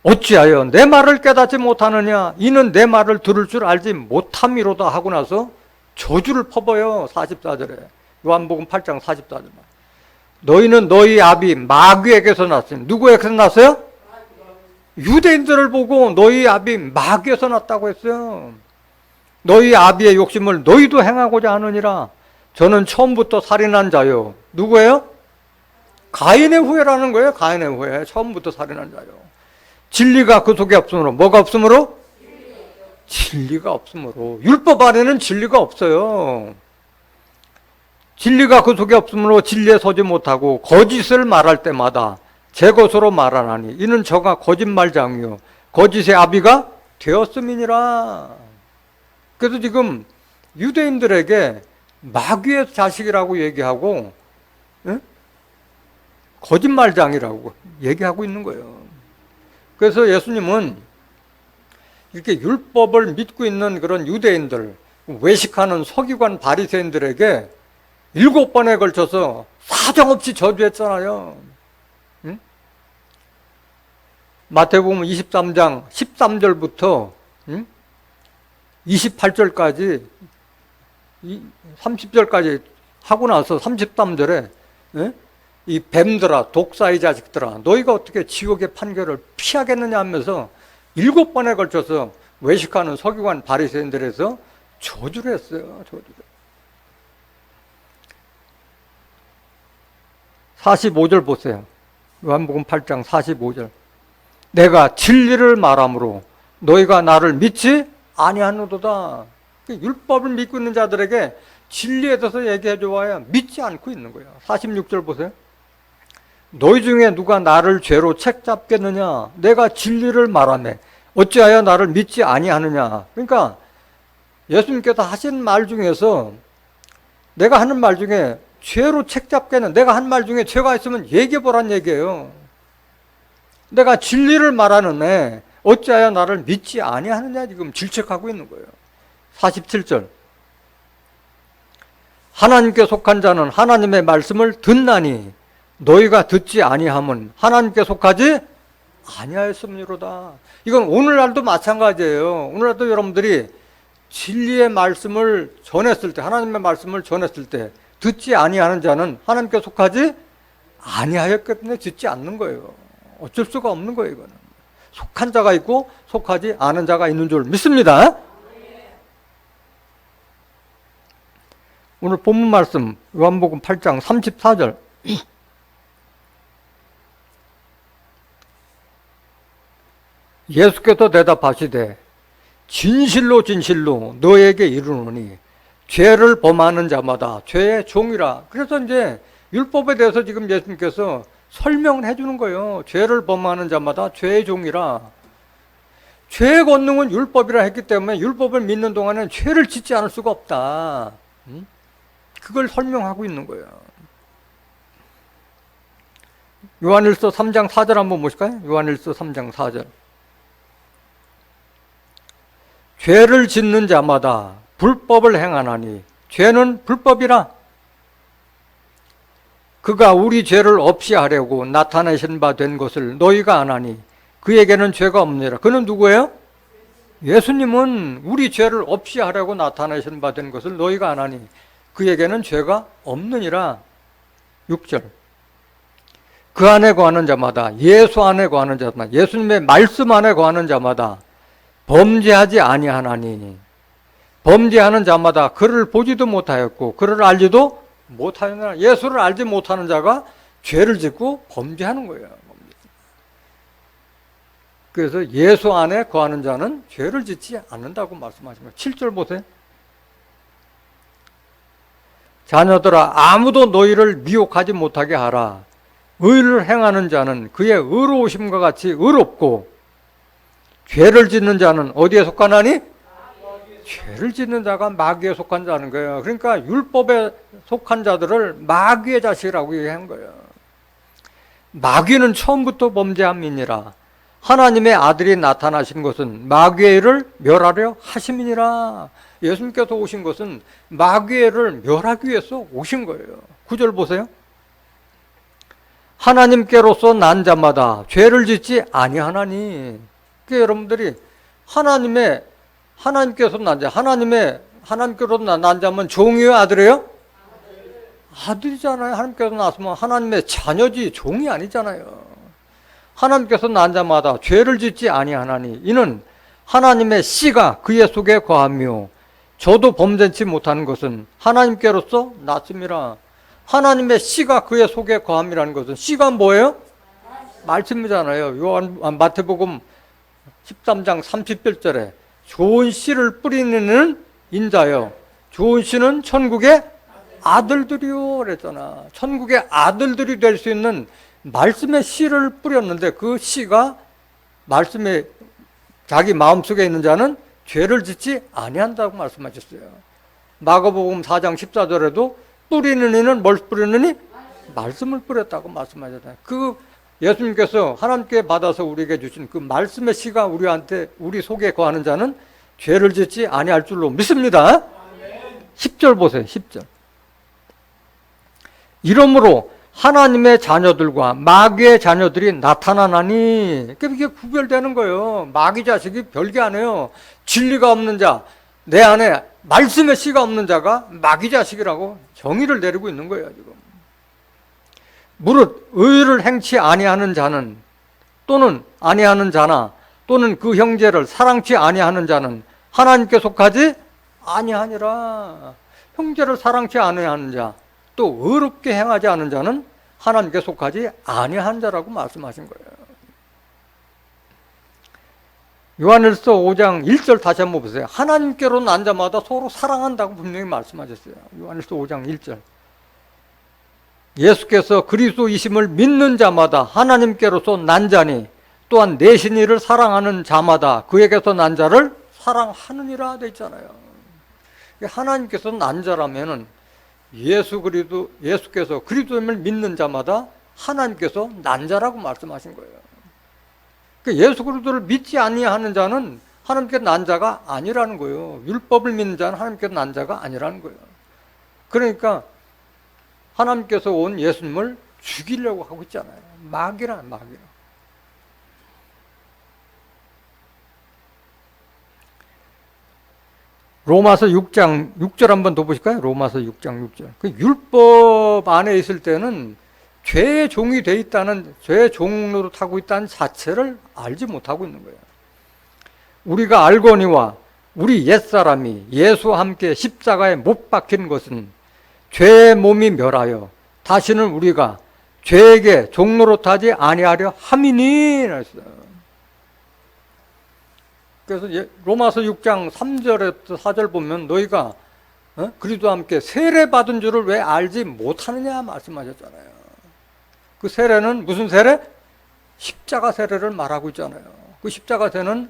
어찌하여 내 말을 깨닫지 못하느냐 이는 내 말을 들을 줄 알지 못함이로다 하고 나서 저주를 퍼버요. 44절에 요한복음 8장 44절. 너희는 너희 아비 마귀에게서 났으니 누구에게서 났어요? 유대인들을 보고 너희 아비 마귀에서 났다고 했어요. 너희 아비의 욕심을 너희도 행하고자 하느니라. 저는 처음부터 살인한 자요. 누구예요? 가인의 후예라는 거예요. 가인의 후예. 처음부터 살인한 자요. 진리가 그 속에 없으므로. 뭐가 없으므로? 진리가 없으므로. 율법 안에는 진리가 없어요. 진리가 그 속에 없으므로 진리에 서지 못하고 거짓을 말할 때마다 제 것으로 말하나니 이는 저가 거짓말장이요 거짓의 아비가 되었음이니라. 그래서 지금 유대인들에게 마귀의 자식이라고 얘기하고 거짓말장이라고 얘기하고 있는 거예요. 그래서 예수님은 이렇게 율법을 믿고 있는 그런 유대인들, 외식하는 서기관 바리새인들에게 7번에 걸쳐서 사정없이 저주했잖아요. 응? 마태복음 23장 13절부터 28절까지 30절까지 하고 나서 33절에 이 뱀들아 독사의 자식들아 너희가 어떻게 지옥의 판결을 피하겠느냐 하면서 7번에 걸쳐서 외식하는 서기관 바리새인들에서 저주를 했어요. 저주를. 45절 보세요. 요한복음 8장 45절. 내가 진리를 말함으로 너희가 나를 믿지 아니하노도다. 율법을 믿고 있는 자들에게 진리에 대해서 얘기해 줘야 믿지 않고 있는 거예요. 46절 보세요. 너희 중에 누가 나를 죄로 책잡겠느냐? 내가 진리를 말하네. 어찌하여 나를 믿지 아니하느냐? 그러니까 예수님께서 하신 말 중에서 내가 하는 말 중에 죄로 책잡겠는 내가 한 말 중에 죄가 있으면 얘기해 보란 얘기예요. 내가 진리를 말하는데 어찌하여 나를 믿지 아니하느냐 지금 질책하고 있는 거예요. 47절. 하나님께 속한 자는 하나님의 말씀을 듣나니 너희가 듣지 아니함은 하나님께 속하지 아니하였음이로다. 이건 오늘날도 마찬가지예요. 오늘날도 여러분들이 진리의 말씀을 전했을 때, 하나님의 말씀을 전했을 때 듣지 아니하는 자는 하나님께 속하지 아니하였기 때문에 듣지 않는 거예요. 어쩔 수가 없는 거예요. 이거는 속한 자가 있고 속하지 않은 자가 있는 줄 믿습니다. 오늘 본문 말씀 요한복음 8장 34절. 예수께서 대답하시되 진실로 진실로 너에게 이르노니 죄를 범하는 자마다 죄의 종이라. 그래서 이제 율법에 대해서 지금 예수님께서 설명을 해주는 거예요. 죄를 범하는 자마다 죄의 종이라. 죄의 권능은 율법이라 했기 때문에 율법을 믿는 동안은 죄를 짓지 않을 수가 없다. 그걸 설명하고 있는 거예요. 요한일서 3장 4절 한번 보실까요? 요한일서 3장 4절. 죄를 짓는 자마다 불법을 행하나니 죄는 불법이라. 그가 우리 죄를 없이 하려고 나타내신 바 된 것을 너희가 아나니 그에게는 죄가 없느니라. 그는 누구예요? 예수님은 우리 죄를 없이 하려고 나타내신 바 된 것을 너희가 아나니 그에게는 죄가 없느니라. 6절. 그 안에 거하는 자마다, 예수 안에 거하는 자마다, 예수님의 말씀 안에 거하는 자마다 범죄하지 아니하나니 범죄하는 자마다 그를 보지도 못하였고 그를 알지도 못하였느라. 예수를 알지 못하는 자가 죄를 짓고 범죄하는 거예요. 그래서 예수 안에 거하는 자는 죄를 짓지 않는다고 말씀하십니다. 7절 보세요. 자녀들아 아무도 너희를 미혹하지 못하게 하라. 의를 행하는 자는 그의 의로우심과 같이 의롭고 죄를 짓는 자는 어디에 속하나니? 죄를 짓는 자가 마귀에 속한 자는 거예요. 그러니까 율법에 속한 자들을 마귀의 자식이라고 얘기한 거예요. 마귀는 처음부터 범죄함이니라. 하나님의 아들이 나타나신 것은 마귀의 일을 멸하려 하심이니라. 예수님께서 오신 것은 마귀의 일을 멸하기 위해서 오신 거예요. 9절 보세요. 하나님께로서 난 자마다 죄를 짓지 아니하나니. 그러니까 여러분들이 하나님께서 난 자, 하나님께로 난 자면 종이에요, 아들이에요? 아들이잖아요. 하나님께서 낳았으면 하나님의 자녀지 종이 아니잖아요. 하나님께서 난 자마다 죄를 짓지 아니하나니 이는 하나님의 씨가 그의 속에 거하며 저도 범죄치 못하는 것은 하나님께로서 났음이라. 하나님의 씨가 그의 속에 거함이라는 것은 씨가 뭐예요? 말씀이잖아요. 마태복음 13장 30절에 좋은 씨를 뿌리는 인자요 좋은 씨는 천국의 아들들이요 그랬잖아. 천국의 아들들이 될 수 있는 말씀의 씨를 뿌렸는데 그 씨가 말씀에 자기 마음속에 있는 자는 죄를 짓지 아니한다고 말씀하셨어요. 마가복음 4장 14절에도 뿌리는 이는 뭘 뿌리느니? 말씀을 뿌렸다고 말씀하셨잖아요. 그 예수님께서 하나님께 받아서 우리에게 주신 그 말씀의 씨가 우리 속에 거하는 자는 죄를 짓지 아니할 줄로 믿습니다. 10절 보세요. 10절. 이러므로 하나님의 자녀들과 마귀의 자녀들이 나타나나니. 이게 구별되는 거예요. 마귀 자식이 별게 아니에요. 진리가 없는 자, 내 안에 말씀의 씨가 없는 자가 마귀 자식이라고 정의를 내리고 있는 거예요. 지금. 무릇 의를 행치 아니하는 자는 또는 아니하는 자나 또는 그 형제를 사랑치 아니하는 자는 하나님께 속하지 아니하니라. 형제를 사랑치 아니하는 자, 또 의롭게 행하지 않은 자는 하나님께 속하지 아니한 자라고 말씀하신 거예요. 요한일서 5장 1절 다시 한번 보세요. 하나님께로 난 자마다 서로 사랑한다고 분명히 말씀하셨어요. 요한일서 5장 1절. 예수께서 그리스도이심을 믿는 자마다 하나님께로서 난 자니 또한 내신 이를 사랑하는 자마다 그에게서 난 자를 사랑하느니라 돼 있잖아요. 하나님께서 난 자라면은 예수께서 그리스도임을 믿는 자마다 하나님께서 난 자라고 말씀하신 거예요. 예수 그리스도를 믿지 아니하는 자는 하나님께 난 자가 아니라는 거예요. 율법을 믿는 자는 하나님께 난 자가 아니라는 거예요. 그러니까 하나님께서 온 예수님을 죽이려고 하고 있잖아요. 마귀라. 로마서 6장 6절 한번 더 보실까요? 로마서 6장 6절. 그 율법 안에 있을 때는 죄의 종이 돼 있다는, 죄의 종로로 타고 있다는 자체를 알지 못하고 있는 거예요. 우리가 알거니와 우리 옛사람이 예수와 함께 십자가에 못 박힌 것은 죄의 몸이 멸하여 다시는 우리가 죄에게 종로로 타지 아니하려 함이니. 그래서 로마서 6장 3절에서 4절 보면 너희가 그리스도와 함께 세례받은 줄을 왜 알지 못하느냐 말씀하셨잖아요. 그 세례는 무슨 세례? 십자가 세례를 말하고 있잖아요. 그 십자가 세는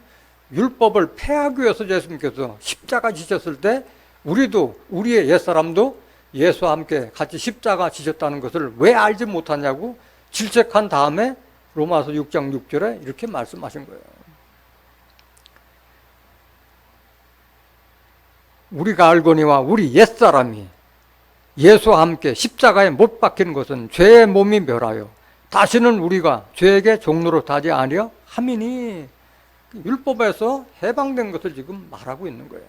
율법을 폐하기 위해서 예수님께서 십자가 지셨을 때 우리도, 우리의 옛사람도 예수와 함께 같이 십자가 지셨다는 것을 왜 알지 못하냐고 질책한 다음에 로마서 6장 6절에 이렇게 말씀하신 거예요. 우리가 알거니와 우리 옛사람이 예수와 함께 십자가에 못 박힌 것은 죄의 몸이 멸하여 다시는 우리가 죄에게 종로로 타지 아니하려 함이니. 율법에서 해방된 것을 지금 말하고 있는 거예요.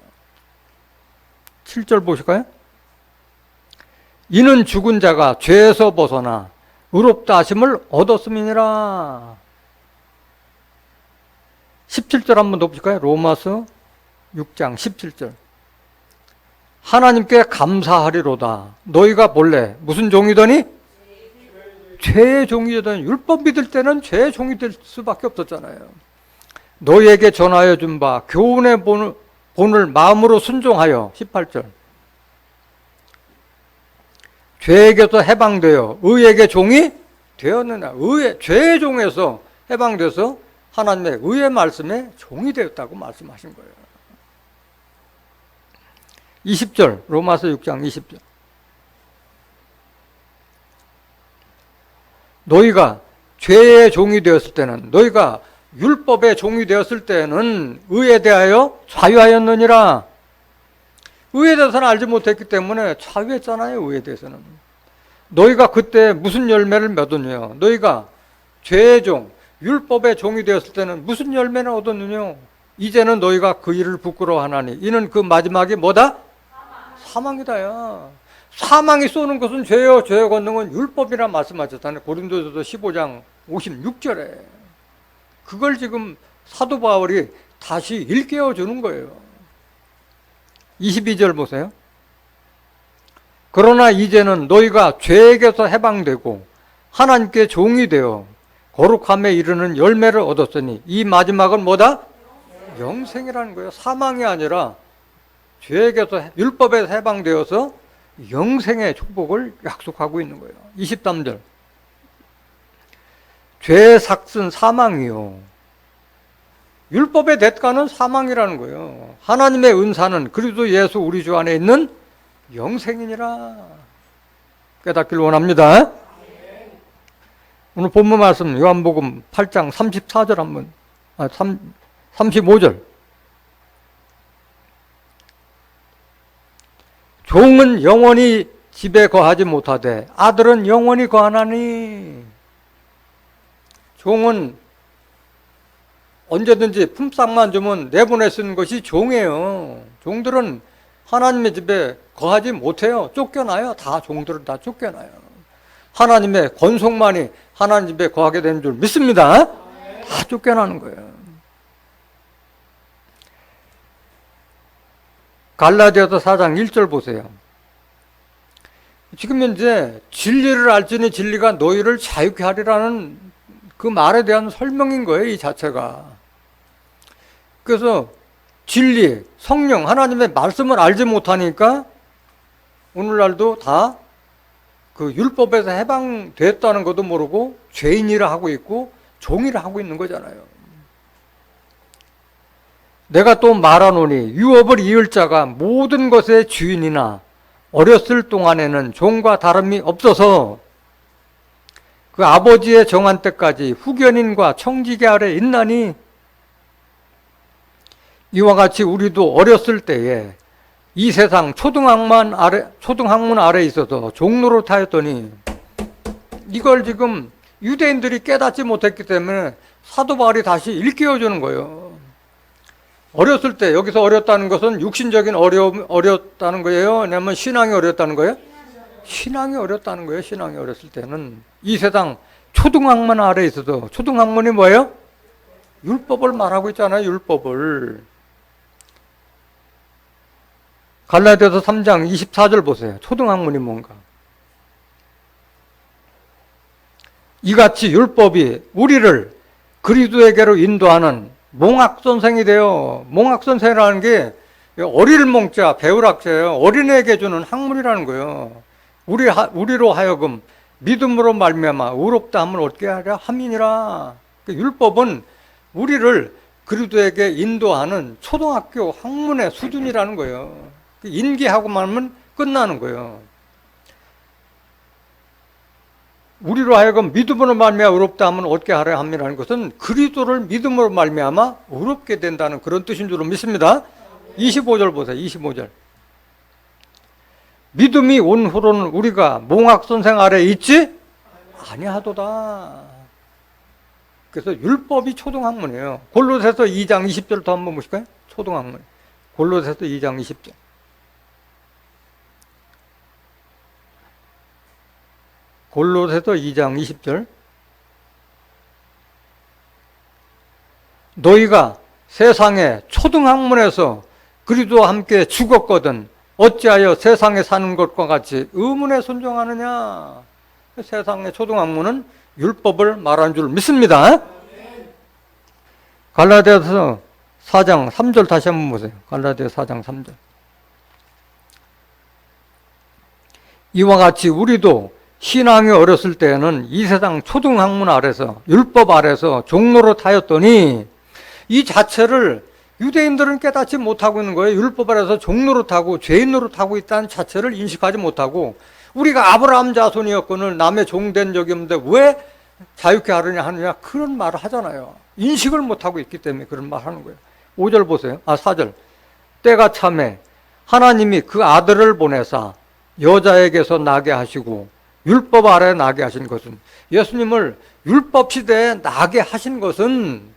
7절 보실까요? 이는 죽은 자가 죄에서 벗어나 의롭다 하심을 얻었음이니라. 17절 한번 더 보실까요? 로마서 6장 17절. 하나님께 감사하리로다. 너희가 본래 무슨 종이더니? 죄의 종이더니. 율법 믿을 때는 죄의 종이 될 수밖에 없었잖아요. 너희에게 전하여 준 바 교훈의 본을 마음으로 순종하여. 18절. 죄에게서 해방되어 의에게 종이 되었느냐. 죄의 종에서 해방돼서 하나님의 의의 말씀에 종이 되었다고 말씀하신 거예요. 20절, 로마서 6장 20절. 너희가 죄의 종이 되었을 때는, 너희가 율법의 종이 되었을 때는 의에 대하여 좌유하였느니라. 의에 대해서는 알지 못했기 때문에 좌유했잖아요. 의에 대해서는. 너희가 그때 무슨 열매를 맺었느냐. 너희가 죄의 종, 율법의 종이 되었을 때는 무슨 열매를 얻었느냐. 이제는 너희가 그 일을 부끄러워하나니 이는 그 마지막이 뭐다? 사망이다야. 사망이 쏘는 것은 죄요, 죄의 권능은 율법이라 말씀하셨잖아요. 고린도전서 15장 56절에. 그걸 지금 사도 바울이 다시 일깨워 주는 거예요. 22절 보세요. 그러나 이제는 너희가 죄에게서 해방되고 하나님께 종이 되어 거룩함에 이르는 열매를 얻었으니 이 마지막은 뭐다? 영생이라는 거예요. 사망이 아니라 죄에게서, 율법에서 해방되어서 영생의 축복을 약속하고 있는 거예요. 23절. 죄의 삭은 사망이요. 율법의 대가는 사망이라는 거예요. 하나님의 은사는 그리스도 예수 우리 주 안에 있는 영생이니라. 깨닫길 원합니다. 오늘 본문 말씀 요한복음 8장 34절 한번, 35절. 종은 영원히 집에 거하지 못하되 아들은 영원히 거하나니. 종은 언제든지 품삯만 주면 내보내 쓰는 것이 종이에요. 종들은 하나님의 집에 거하지 못해요. 쫓겨나요. 다 종들은 다 쫓겨나요. 하나님의 권속만이 하나님 집에 거하게 되는 줄 믿습니다. 다 쫓겨나는 거예요. 갈라디아서 4장 1절 보세요. 지금 현재 진리를 알지니 진리가 너희를 자유케 하리라는 그 말에 대한 설명인 거예요, 이 자체가. 그래서 진리, 성령, 하나님의 말씀을 알지 못하니까 오늘날도 다 그 율법에서 해방됐다는 것도 모르고 죄인이라 하고 있고 종이라 하고 있는 거잖아요. 내가 또 말하노니 유업을 이을 자가 모든 것의 주인이나 어렸을 동안에는 종과 다름이 없어서 그 아버지의 정한 때까지 후견인과 청지기 아래 있나니. 이와 같이 우리도 어렸을 때에 이 세상 초등학문 아래 있어서 종로를 타였더니, 이걸 지금 유대인들이 깨닫지 못했기 때문에 사도 바울이 다시 일깨워주는 거예요. 어렸을 때 여기서 어렸다는 것은 육신적인 어렸다는 거예요? 아니면 신앙이 어렸다는 거예요? 신앙이 어렸다는 거예요. 신앙이 어렸을 때는 이 세상 초등학문 아래에 있어도 초등학문이 뭐예요? 율법을 말하고 있잖아요. 율법을. 갈라디아서 3장 24절 보세요. 초등학문이 뭔가. 이같이 율법이 우리를 그리스도에게로 인도하는 몽학선생이 돼요. 몽학선생이라는 게 어릴 몽자, 배울학자예요. 어린애에게 주는 학문이라는 거예요. 우리로 하여금 믿음으로 말미암아 의롭다 함을 얻게 하려 함이니라. 율법은 우리를 그리스도에게 인도하는 초등학교 학문의 수준이라는 거예요. 인계하고만 하면 끝나는 거예요. 우리로 하여금 믿음으로 말미암아 의롭다 함을 얻게 하려 함이라는 것은 그리스도를 믿음으로 말미암아 의롭게 된다는 그런 뜻인 줄로 믿습니다. 25절 보세요. 25절. 믿음이 온 후로는 우리가 몽학선생 아래에 있지 아니하도다. 그래서 율법이 초등학문이에요. 골로새서 2장 20절 더 한번 보실까요? 초등학문. 골로새서 2장 20절. 골로새서 2장 20절. 너희가 세상의 초등학문에서 그리스도와 함께 죽었거든 어찌하여 세상에 사는 것과 같이 의문에 순종하느냐. 세상의 초등학문은 율법을 말하는 줄 믿습니다. 갈라디아서 4장 3절 다시 한번 보세요. 갈라디아 4장 3절. 이와 같이 우리도 신앙이 어렸을 때에는 이 세상 초등학문 아래서 율법 아래서 종로릇 하였더니 이 자체를 유대인들은 깨닫지 못하고 있는 거예요. 율법 아래서 종노릇하고 죄인 노릇하고 있다는 자체를 인식하지 못하고 우리가 아브라함 자손이었거늘 남의 종된 적이 없는데 왜 자유케 하느냐 하느냐 그런 말을 하잖아요. 인식을 못하고 있기 때문에 그런 말 하는 거예요. 5절 보세요. 4절. 때가 참에 하나님이 그 아들을 보내사 여자에게서 나게 하시고 율법 아래 나게 하신 것은 예수님을 율법 시대에 나게 하신 것은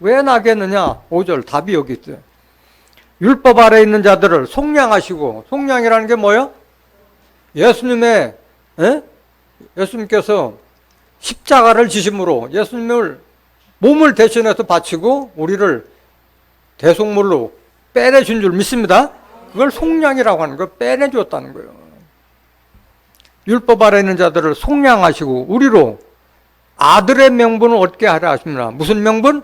왜 나게 했느냐? 5절 답이 여기 있어요. 율법 아래 있는 자들을 속량하시고 속량이라는 게 뭐예요? 예수님께서 십자가를 지심으로 예수님을 몸을 대신해서 바치고 우리를 대속물로 빼내준 줄 믿습니다. 그걸 속량이라고 하는 거예요. 빼내주었다는 거예요. 율법 아래 있는 자들을 속량하시고 우리로 아들의 명분을 얻게 하려 하십니다. 무슨 명분?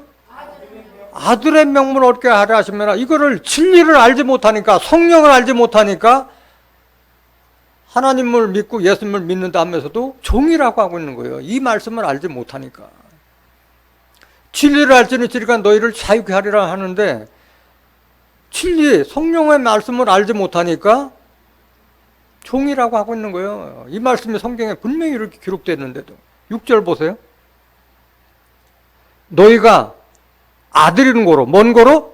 아들의 명분을 얻게 하려 하십니다. 이거를 진리를 알지 못하니까 성령을 알지 못하니까 하나님을 믿고 예수님을 믿는다 하면서도 종이라고 하고 있는 거예요. 이 말씀을 알지 못하니까. 진리를 알지는 진리가 너희를 자유케 하리라 하는데 진리, 성령의 말씀을 알지 못하니까 종이라고 하고 있는 거예요. 이 말씀이 성경에 분명히 이렇게 기록되어 있는데도. 6절 보세요. 너희가 아들인 고로, 뭔 고로?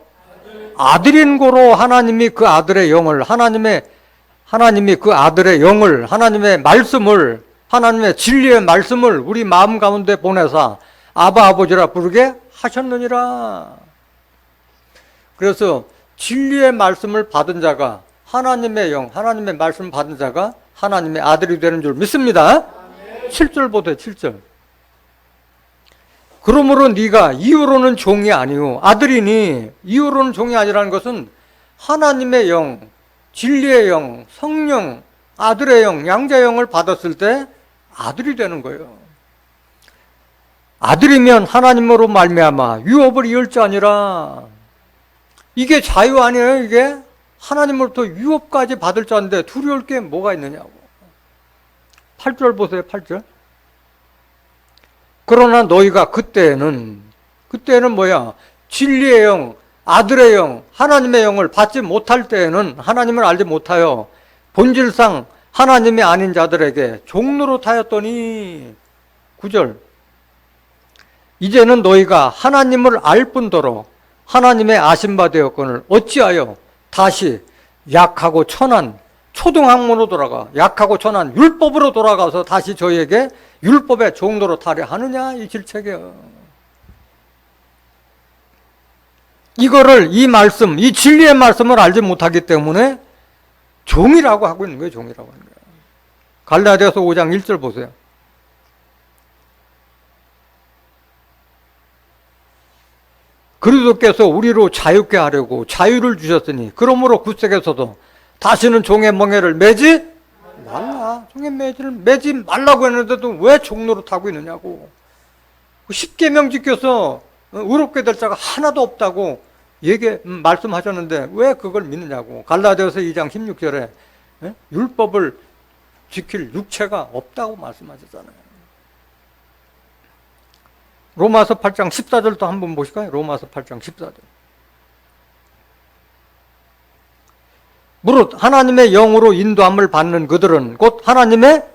아들인 고로 하나님이 그 아들의 영을, 하나님이 그 아들의 영을, 하나님의 말씀을, 하나님의 진리의 말씀을 우리 마음 가운데 보내사 아바 아버지라 부르게 하셨느니라. 그래서 진리의 말씀을 받은 자가 하나님의 영, 하나님의 말씀을 받은 자가 하나님의 아들이 되는 줄 믿습니다. 7절 보세요. 7절. 그러므로 네가 이후로는 종이 아니오 아들이니. 이후로는 종이 아니라는 것은 하나님의 영, 진리의 영, 성령, 아들의 영, 양자의 영을 받았을 때 아들이 되는 거예요. 아들이면 하나님으로 말미암아 유업을 이을 자 아니라. 이게 자유 아니에요? 이게 하나님으로부터 유업까지 받을 자인데 두려울 게 뭐가 있느냐고. 8절 보세요. 8절. 그러나 너희가 그때는 뭐야? 진리의 영, 아들의 영, 하나님의 영을 받지 못할 때에는 하나님을 알지 못하여 본질상 하나님이 아닌 자들에게 종노릇하였더니. 9절. 이제는 너희가 하나님을 알 뿐더러 하나님의 아심바 되었거늘 어찌하여 다시 약하고 천한 초등학문으로 돌아가, 약하고 천한 율법으로 돌아가서 다시 저희에게 율법의 종노릇하려 하느냐, 이 질책이에요. 이거를, 이 말씀, 이 진리의 말씀을 알지 못하기 때문에 종이라고 하고 있는 거예요. 종이라고 하는 거예요. 갈라디아서 5장 1절 보세요. 그리스도께서 우리로 자유케 하려고 자유를 주셨으니 그러므로 구약에서도 다시는 종의 멍에를 매지 말라. 종의 매질을 매지 말라고 했는데도 왜 종로로 타고 있느냐고. 십계명 지켜서 의롭게 될 자가 하나도 없다고 말씀하셨는데 왜 그걸 믿느냐고. 갈라디아서 2장 16절에 율법을 지킬 육체가 없다고 말씀하셨잖아요. 로마서 8장 14절도 한번 보실까요? 로마서 8장 14절. 무릇 하나님의 영으로 인도함을 받는 그들은 곧 하나님의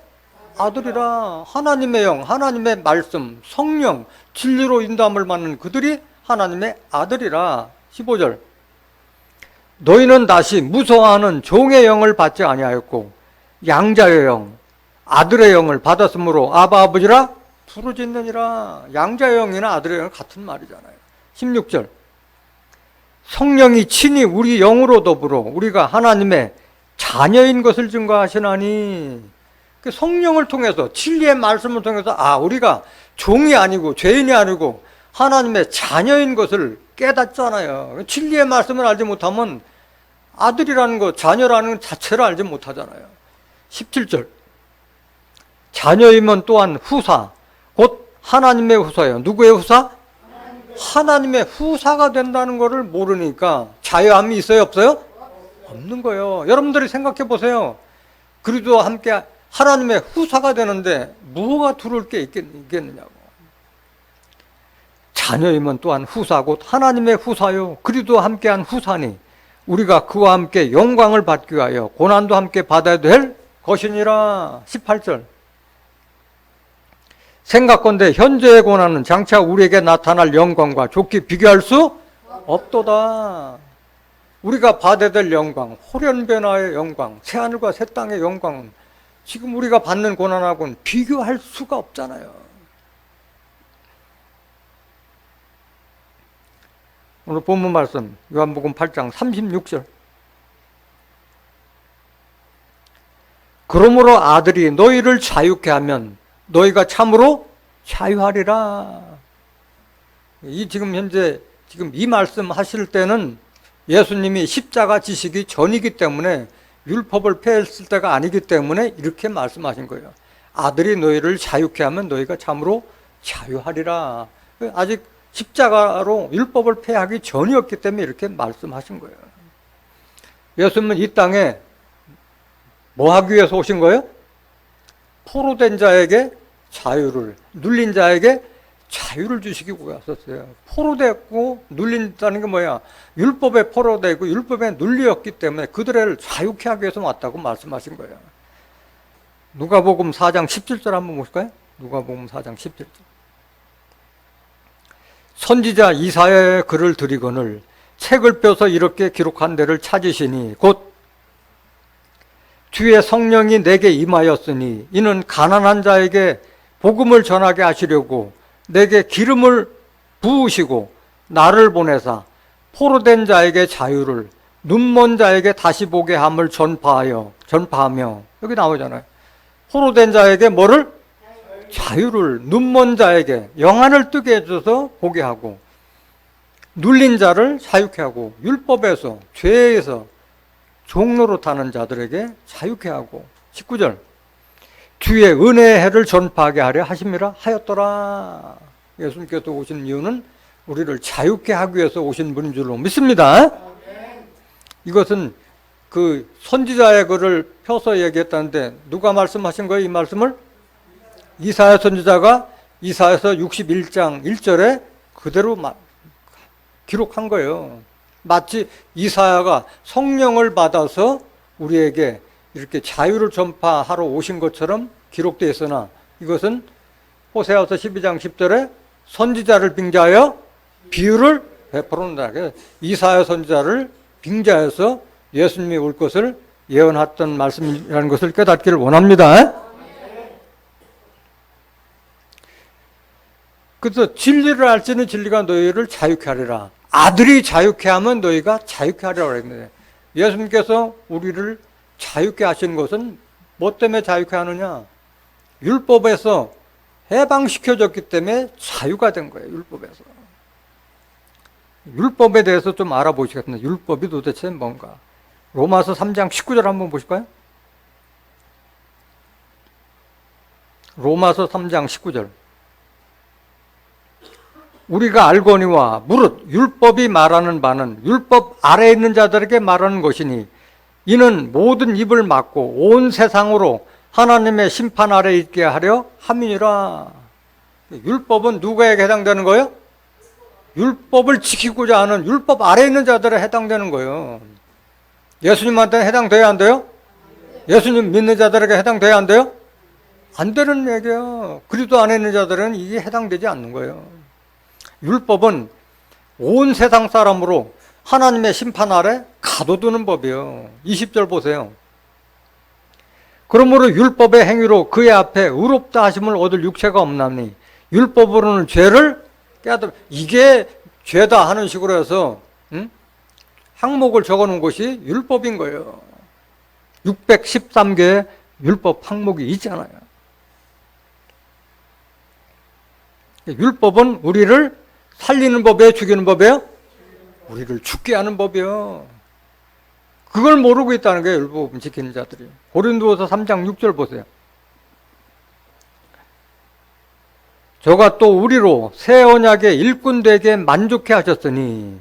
아들이라. 하나님의 영, 하나님의 말씀, 성령, 진리로 인도함을 받는 그들이 하나님의 아들이라. 15절. 너희는 다시 무서워하는 종의 영을 받지 아니하였고 양자의 영, 아들의 영을 받았으므로 아바 아버지라 부르짖느니라. 양자의 영이나 아들의 영은 같은 말이잖아요. 16절. 성령이 친히 우리 영으로 더불어 우리가 하나님의 자녀인 것을 증거하시나니. 성령을 통해서, 진리의 말씀을 통해서 우리가 종이 아니고 죄인이 아니고 하나님의 자녀인 것을 깨닫잖아요. 진리의 말씀을 알지 못하면 아들이라는 것, 자녀라는 것 자체를 알지 못하잖아요. 17절. 자녀이면 또한 후사, 곧 하나님의 후사예요. 누구의 후사? 하나님의 후사가 된다는 것을 모르니까 자유함이 있어요, 없어요? 없는 거예요. 여러분들이 생각해 보세요. 그리스도와 함께 하나님의 후사가 되는데 뭐가 두려울 게 있겠느냐고. 자녀이면 또한 후사, 곧 하나님의 후사요. 그리스도와 함께한 후사니 우리가 그와 함께 영광을 받기 위하여 고난도 함께 받아야 될 것이니라. 18절. 생각건대 현재의 고난은 장차 우리에게 나타날 영광과 좋게 비교할 수 없도다. 우리가 받아야 될 영광, 호련변화의 영광, 새하늘과 새 땅의 영광은 지금 우리가 받는 고난하고는 비교할 수가 없잖아요. 오늘 본문 말씀 요한복음 8장 36절. 그러므로 아들이 너희를 자유케 하면 너희가 참으로 자유하리라. 지금 현재 이 말씀 하실 때는 예수님이 십자가 지시기 전이기 때문에 율법을 폐했을 때가 아니기 때문에 이렇게 말씀하신 거예요. 아들이 너희를 자유케 하면 너희가 참으로 자유하리라. 아직 십자가로 율법을 폐하기 전이었기 때문에 이렇게 말씀하신 거예요. 예수님은 이 땅에 뭐 하기 위해서 오신 거예요? 포로된 자에게 자유를, 눌린 자에게 자유를 주시기 위해 왔었어요. 포로됐고 눌린다는 게 뭐야? 율법에 포로되고 율법에 눌렸기 때문에 그들을 자유케 하기 위해서 왔다고 말씀하신 거예요. 누가복음 4장 17절 한번 보실까요? 누가복음 4장 17절. 선지자 이사야의 글을 드리거늘 책을 펴서 이렇게 기록한 데를 찾으시니 곧 주의 성령이 내게 임하였으니 이는 가난한 자에게 복음을 전하게 하시려고 내게 기름을 부으시고 나를 보내사 포로된 자에게 자유를, 눈먼 자에게 다시 보게 함을 전파하며. 여기 나오잖아요. 포로된 자에게 뭐를? 자유를, 눈먼 자에게 영안을 뜨게 해줘서 보게 하고, 눌린 자를 자유케 하고, 율법에서 죄에서 종로로 타는 자들에게 자유케 하고. 19절. 주의 은혜의 해를 전파하게 하려 하심이라 하였더라. 예수님께서 오신 이유는 우리를 자유케 하기 위해서 오신 분인 줄로 믿습니다. 이것은 그 선지자의 글을 펴서 얘기했다는데 누가 말씀하신 거예요? 이 말씀을? 이사야 선지자가 이사야서 61장 1절에 그대로 기록한 거예요. 마치 이사야가 성령을 받아서 우리에게 이렇게 자유를 전파하러 오신 것처럼 기록되어 있으나 이것은 호세아서 12장 10절에 선지자를 빙자하여 비유를 베풀어놓는다. 이사야 선지자를 빙자해서 예수님이 올 것을 예언했던 말씀이라는 것을 깨닫기를 원합니다. 그래서 진리를 알지는 진리가 너희를 자유케 하리라. 아들이 자유케 하면 너희가 자유케 하리라고 그랬는데, 예수님께서 우리를 자유케 하시는 것은 뭐 때문에 자유케 하느냐? 율법에서 해방시켜줬기 때문에 자유가 된 거예요. 율법에서. 율법에 대해서 좀 알아보시겠습니다. 율법이 도대체 뭔가? 로마서 3장 19절 한번 보실까요? 로마서 3장 19절. 우리가 알거니와 무릇 율법이 말하는 바는 율법 아래에 있는 자들에게 말하는 것이니 이는 모든 입을 막고 온 세상으로 하나님의 심판 아래에 있게 하려 함이니라. 율법은 누구에게 해당되는 거예요? 율법을 지키고자 하는 율법 아래에 있는 자들에 해당되는 거예요. 예수님한테는 해당돼야 안 돼요? 예수님 믿는 자들에게 해당돼야 안 돼요? 안 되는 얘기예요. 그리스도 안에 있는 자들은 이게 해당되지 않는 거예요. 율법은 온 세상 사람으로 하나님의 심판 아래 가둬두는 법이에요. 20절 보세요. 그러므로 율법의 행위로 그의 앞에 의롭다 하심을 얻을 육체가 없나니 율법으로는 죄를 깨닫. 이게 죄다 하는 식으로 해서 항목을 적어놓은 것이 율법인 거예요. 613개의 율법 항목이 있잖아요. 율법은 우리를 살리는 법이에요? 죽이는 법이에요? 우리를 죽게 하는 법이에요. 그걸 모르고 있다는 거예요. 율법 지키는 자들이. 고린도후서 3장 6절 보세요. 저가 또 우리로 새 언약의 일꾼 되게 만족해 하셨으니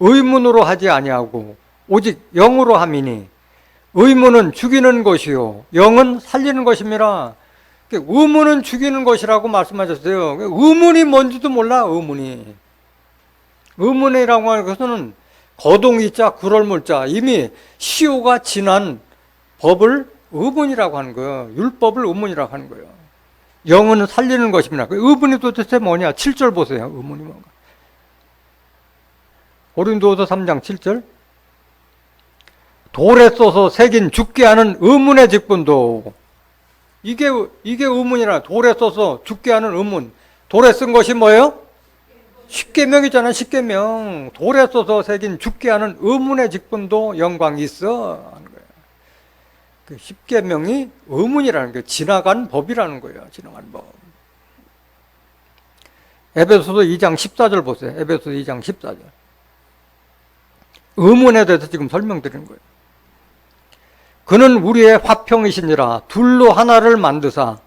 의문으로 하지 아니하고 오직 영으로 함이니 의문은 죽이는 것이요 영은 살리는 것입니다. 의문은 죽이는 것이라고 말씀하셨어요. 의문이 뭔지도 몰라. 의문이라고 하는 것은 거동이자 구럴물자, 이미 시효가 지난 법을 의문이라고 하는 거예요. 율법을 의문이라고 하는 거예요. 영은 살리는 것입니다. 의문이 도대체 뭐냐? 7절 보세요. 의문이 뭔가. 고린도후서 3장 7절. 돌에 써서 새긴 죽게 하는 의문의 직분도, 이게 의문이라. 돌에 써서 죽게 하는 의문. 돌에 쓴 것이 뭐예요? 십계명이잖아. 십계명. 돌에 써서 새긴 죽게 하는 의문의 직분도 영광이 있어 하는 거예요. 그 십계명이 의문이라는 게 지나간 법이라는 거예요. 지나간 법. 에베소서 2장 14절 보세요. 에베소서 2장 14절. 의문에 대해서 지금 설명드리는 거예요. 그는 우리의 화평이시니라. 둘로 하나를 만드사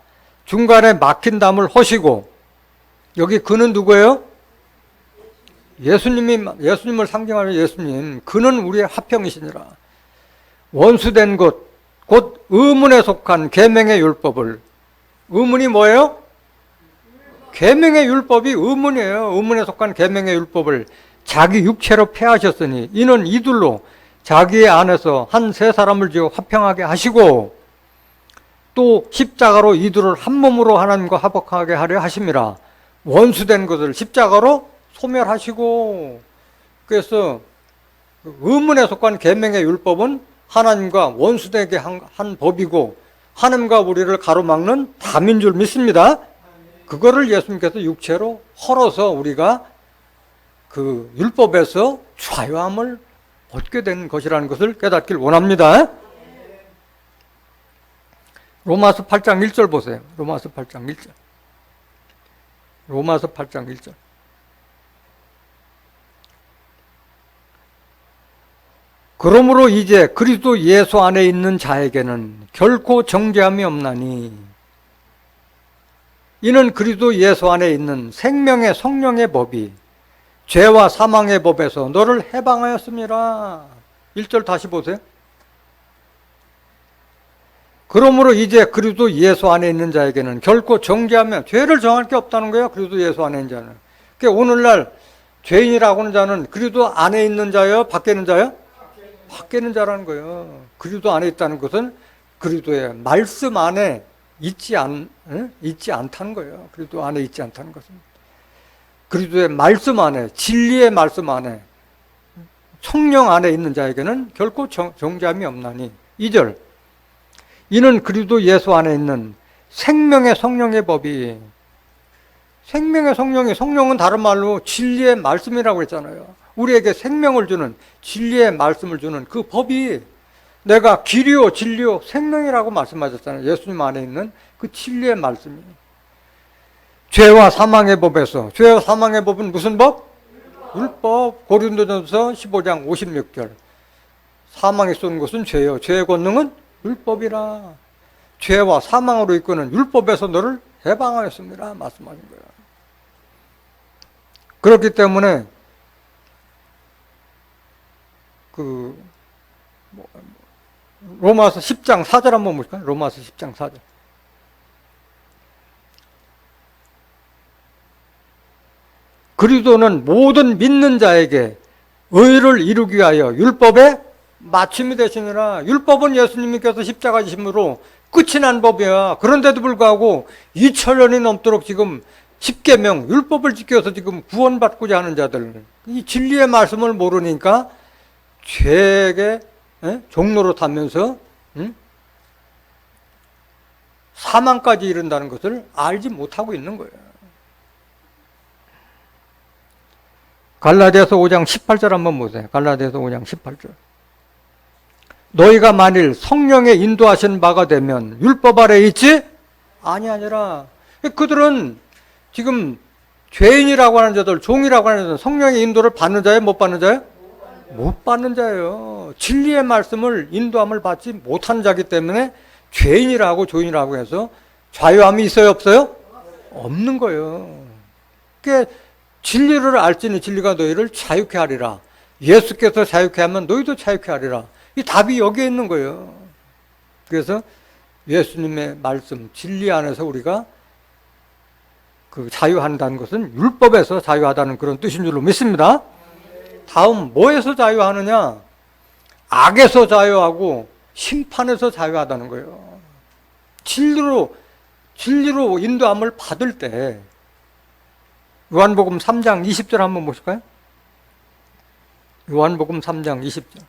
중간에 막힌 담을 허시고. 여기 그는 누구예요? 예수님을 상징하는 예수님. 그는 우리의 화평이시니라. 원수된 것, 곧 의문에 속한 계명의 율법을. 의문이 뭐예요? 계명의 율법이 의문이에요. 의문에 속한 계명의 율법을 자기 육체로 폐하셨으니 이는 이둘로 자기의 안에서 한 세 사람을 지어 화평하게 하시고 또 십자가로 이둘을 한 몸으로 하나님과 화목하게 하려 하심이라. 원수된 것을 십자가로 소멸하시고. 그래서 의문에 속한 계명의 율법은 하나님과 원수되게 한 법이고 하나님과 우리를 가로막는 담인 줄 믿습니다. 그거를 예수님께서 육체로 헐어서 우리가 그 율법에서 자유함을 얻게 된 것이라는 것을 깨닫길 원합니다. 로마서 8장 1절 보세요. 로마서 8장 1절. 로마서 8장 1절. 그러므로 이제 그리스도 예수 안에 있는 자에게는 결코 정죄함이 없나니 이는 그리스도 예수 안에 있는 생명의 성령의 법이 죄와 사망의 법에서 너를 해방하였습니다. 1절 다시 보세요. 그러므로 이제 그리스도 예수 안에 있는 자에게는 결코 정죄하면 죄를 정할 게 없다는 거예요. 그리스도 예수 안에 있는 자는. 그러니까 오늘날 죄인이라고 하는 자는 그리스도 안에 있는 자예요? 밖에 있는 자예요? 밖에 있는 자라는 거예요. 그리스도 안에 있다는 것은 그리스도의 말씀 안에 있지 않다는 거예요. 그리스도 안에 있지 않다는 것은. 그리스도의 말씀 안에, 진리의 말씀 안에, 성령 안에 있는 자에게는 결코 정죄함이 없나니. 2절. 이는 그리스도 예수 안에 있는 생명의 성령의 법이. 생명의 성령은 다른 말로 진리의 말씀이라고 했잖아요. 우리에게 생명을 주는 진리의 말씀을 주는 그 법이 내가 길이요 진리요 생명이라고 말씀하셨잖아요. 예수님 안에 있는 그 진리의 말씀이. 죄와 사망의 법에서, 죄와 사망의 법은 무슨 법? 율법. 고린도전서 15장 56절. 사망에 쏜 것은 죄요, 죄의 권능은 율법이라. 죄와 사망으로 이끄는 율법에서 너를 해방하였습니다 말씀하신 거예요. 그렇기 때문에 로마서 10장 4절 한번 보실까요? 로마서 10장 4절. 그리스도는 모든 믿는 자에게 의를 이루기 위하여 율법의 마침이 되시느라. 율법은 예수님께서 십자가 지심으로 끝이 난 법이야. 그런데도 불구하고 2000년이 넘도록 지금 십계명 율법을 지켜서 지금 구원받고자 하는 자들, 이 진리의 말씀을 모르니까 죄에게 종로로 타면서 사망까지 이른다는 것을 알지 못하고 있는 거예요. 갈라디아서 5장 18절 한번 보세요. 갈라디아서 5장 18절. 너희가 만일 성령의 인도하신 바가 되면 율법 아래 있지 아니하니라. 그들은 지금 죄인이라고 하는 자들, 종이라고 하는 자들, 성령의 인도를 받는 자예요, 못 받는 자예요? 못 받는 자예요. 진리의 말씀을 인도함을 받지 못하는 자기 때문에 죄인이라고 종이라고 해서 자유함이 있어요, 없어요? 없는 거예요. 그러니까 진리를 알지니 진리가 너희를 자유케 하리라. 예수께서 자유케 하면 너희도 자유케 하리라. 이 답이 여기에 있는 거예요. 그래서 예수님의 말씀, 진리 안에서 우리가 그 자유한다는 것은 율법에서 자유하다는 그런 뜻인 줄로 믿습니다. 다음 뭐에서 자유하느냐? 악에서 자유하고 심판에서 자유하다는 거예요. 진리로 인도함을 받을 때 요한복음 3장 20절 한번 보실까요? 요한복음 3장 20절.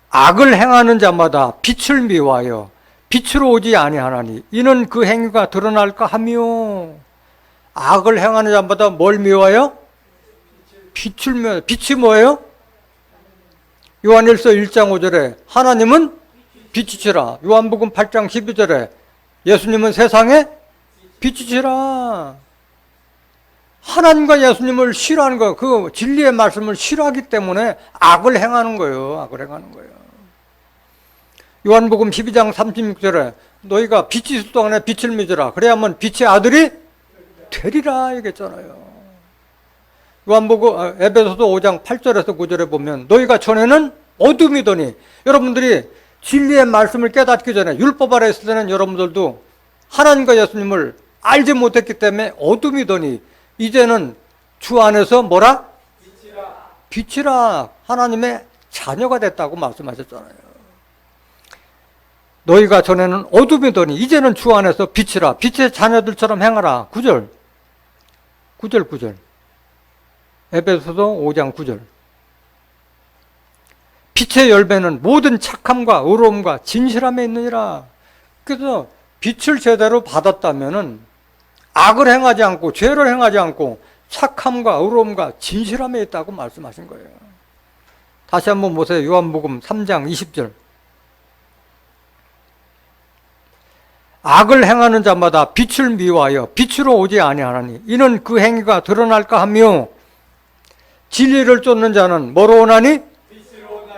악을 행하는 자마다 빛을 미워하여 빛으로 오지 아니하나니 이는 그 행위가 드러날까 하며. 악을 행하는 자마다 뭘 미워해요? 빛을 미워해요. 빛이 뭐예요? 요한일서 1장 5절에 하나님은 빛이시라. 요한복음 8장 12절에 예수님은 세상에 빛이시라. 하나님과 예수님을 싫어하는 거예요. 그 진리의 말씀을 싫어하기 때문에 악을 행하는 거예요. 악을 행하는 거예요. 요한복음 12장 36절에 너희가 빛이 있을 동안에 빛을 믿으라. 그래야만 빛의 아들이 되리라 얘기했잖아요. 요한복음 에베소서 5장 8절에서 9절에 보면 너희가 전에는 어둠이더니, 여러분들이 진리의 말씀을 깨닫기 전에 율법 아래 있을 때는 여러분들도 하나님과 예수님을 알지 못했기 때문에 어둠이더니 이제는 주 안에서 뭐라? 빛이라. 하나님의 자녀가 됐다고 말씀하셨잖아요. 너희가 전에는 어둠이더니 이제는 주 안에서 빛이라. 빛의 자녀들처럼 행하라. 9절. 에베소서 5장 9절. 빛의 열매는 모든 착함과 의로움과 진실함에 있느니라. 그래서 빛을 제대로 받았다면은 악을 행하지 않고 죄를 행하지 않고 착함과 의로움과 진실함에 있다고 말씀하신 거예요. 다시 한번 보세요. 요한복음 3장 20절. 악을 행하는 자마다 빛을 미워하여 빛으로 오지 아니하나니 이는 그 행위가 드러날까 하며 진리를 쫓는 자는 뭐로 오나니?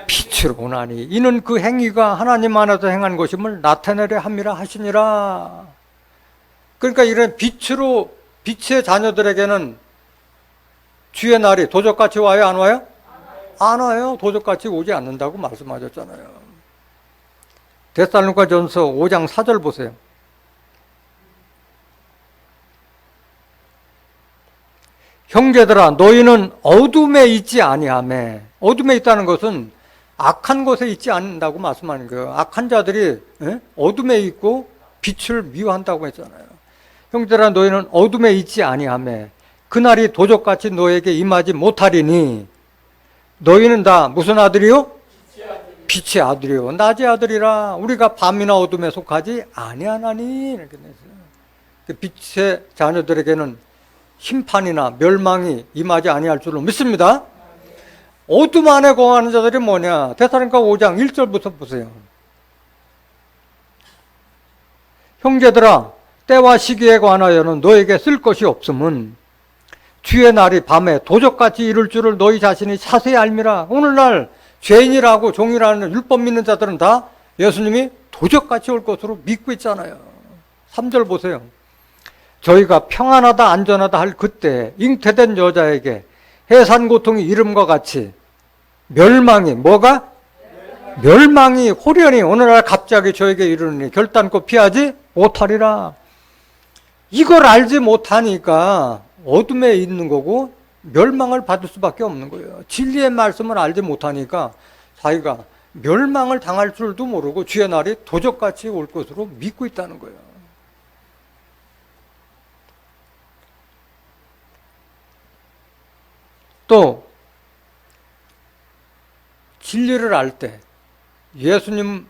빛으로 오나니 이는 그 행위가 하나님 안에서 행한 것임을 나타내려 함이라 하시니라. 그러니까 이런 빛의 자녀들에게는 주의 날이 도적같이 와요, 안 와요? 안 와요. 도적같이 오지 않는다고 말씀하셨잖아요. 데살로니가전서 5장 4절 보세요. 형제들아 너희는 어둠에 있지 아니하매. 어둠에 있다는 것은 악한 곳에 있지 않는다고 말씀하는 거예요. 악한 자들이 어둠에 있고 빛을 미워한다고 했잖아요. 형제들아 너희는 어둠에 있지 아니하매 그날이 도적같이 너에게 임하지 못하리니 너희는 다 무슨 아들이요? 빛의 아들이요 낮의 아들이라. 우리가 밤이나 어둠에 속하지 아니하나니. 이렇게 됐어요. 빛의 자녀들에게는 심판이나 멸망이 임하지 아니할 줄로 믿습니다. 어둠 안에 거하는 자들이 뭐냐? 데살로니가 5장 1절부터 보세요. 형제들아, 때와 시기에 관하여는 너에게 쓸 것이 없음은 주의 날이 밤에 도적같이 이룰 줄을 너희 자신이 자세히 알미라. 오늘날 죄인이라고 종이라는 율법 믿는 자들은 다 예수님이 도적같이 올 것으로 믿고 있잖아요. 3절 보세요. 저희가 평안하다 안전하다 할 그때 잉태된 여자에게 해산 고통이 이름과 같이 멸망이 뭐가? 멸망이 호련히 오늘날 갑자기 저에게 이르니 결단코 피하지 못하리라. 이걸 알지 못하니까 어둠에 있는 거고 멸망을 받을 수밖에 없는 거예요. 진리의 말씀을 알지 못하니까 자기가 멸망을 당할 줄도 모르고 주의 날이 도적같이 올 것으로 믿고 있다는 거예요. 또 진리를 알 때, 예수님의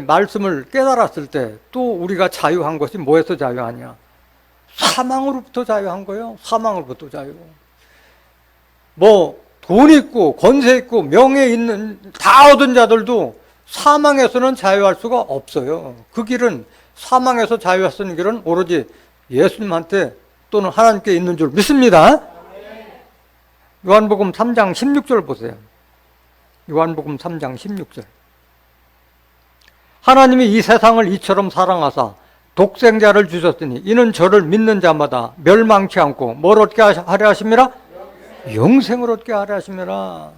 말씀을 깨달았을 때 또 우리가 자유한 것이 뭐에서 자유하냐? 사망으로부터 자유한 거예요. 사망으로부터 자유. 뭐 돈 있고 권세 있고 명예 있는 다 얻은 자들도 사망에서는 자유할 수가 없어요. 그 길은, 사망에서 자유할 수 있는 길은 오로지 예수님한테 또는 하나님께 있는 줄 믿습니다. 요한복음 3장 16절 보세요. 요한복음 3장 16절. 하나님이 이 세상을 이처럼 사랑하사 독생자를 주셨으니 이는 저를 믿는 자마다 멸망치 않고 뭘 얻게 하려 하심이라? 영생을 얻게 하려 하심이라.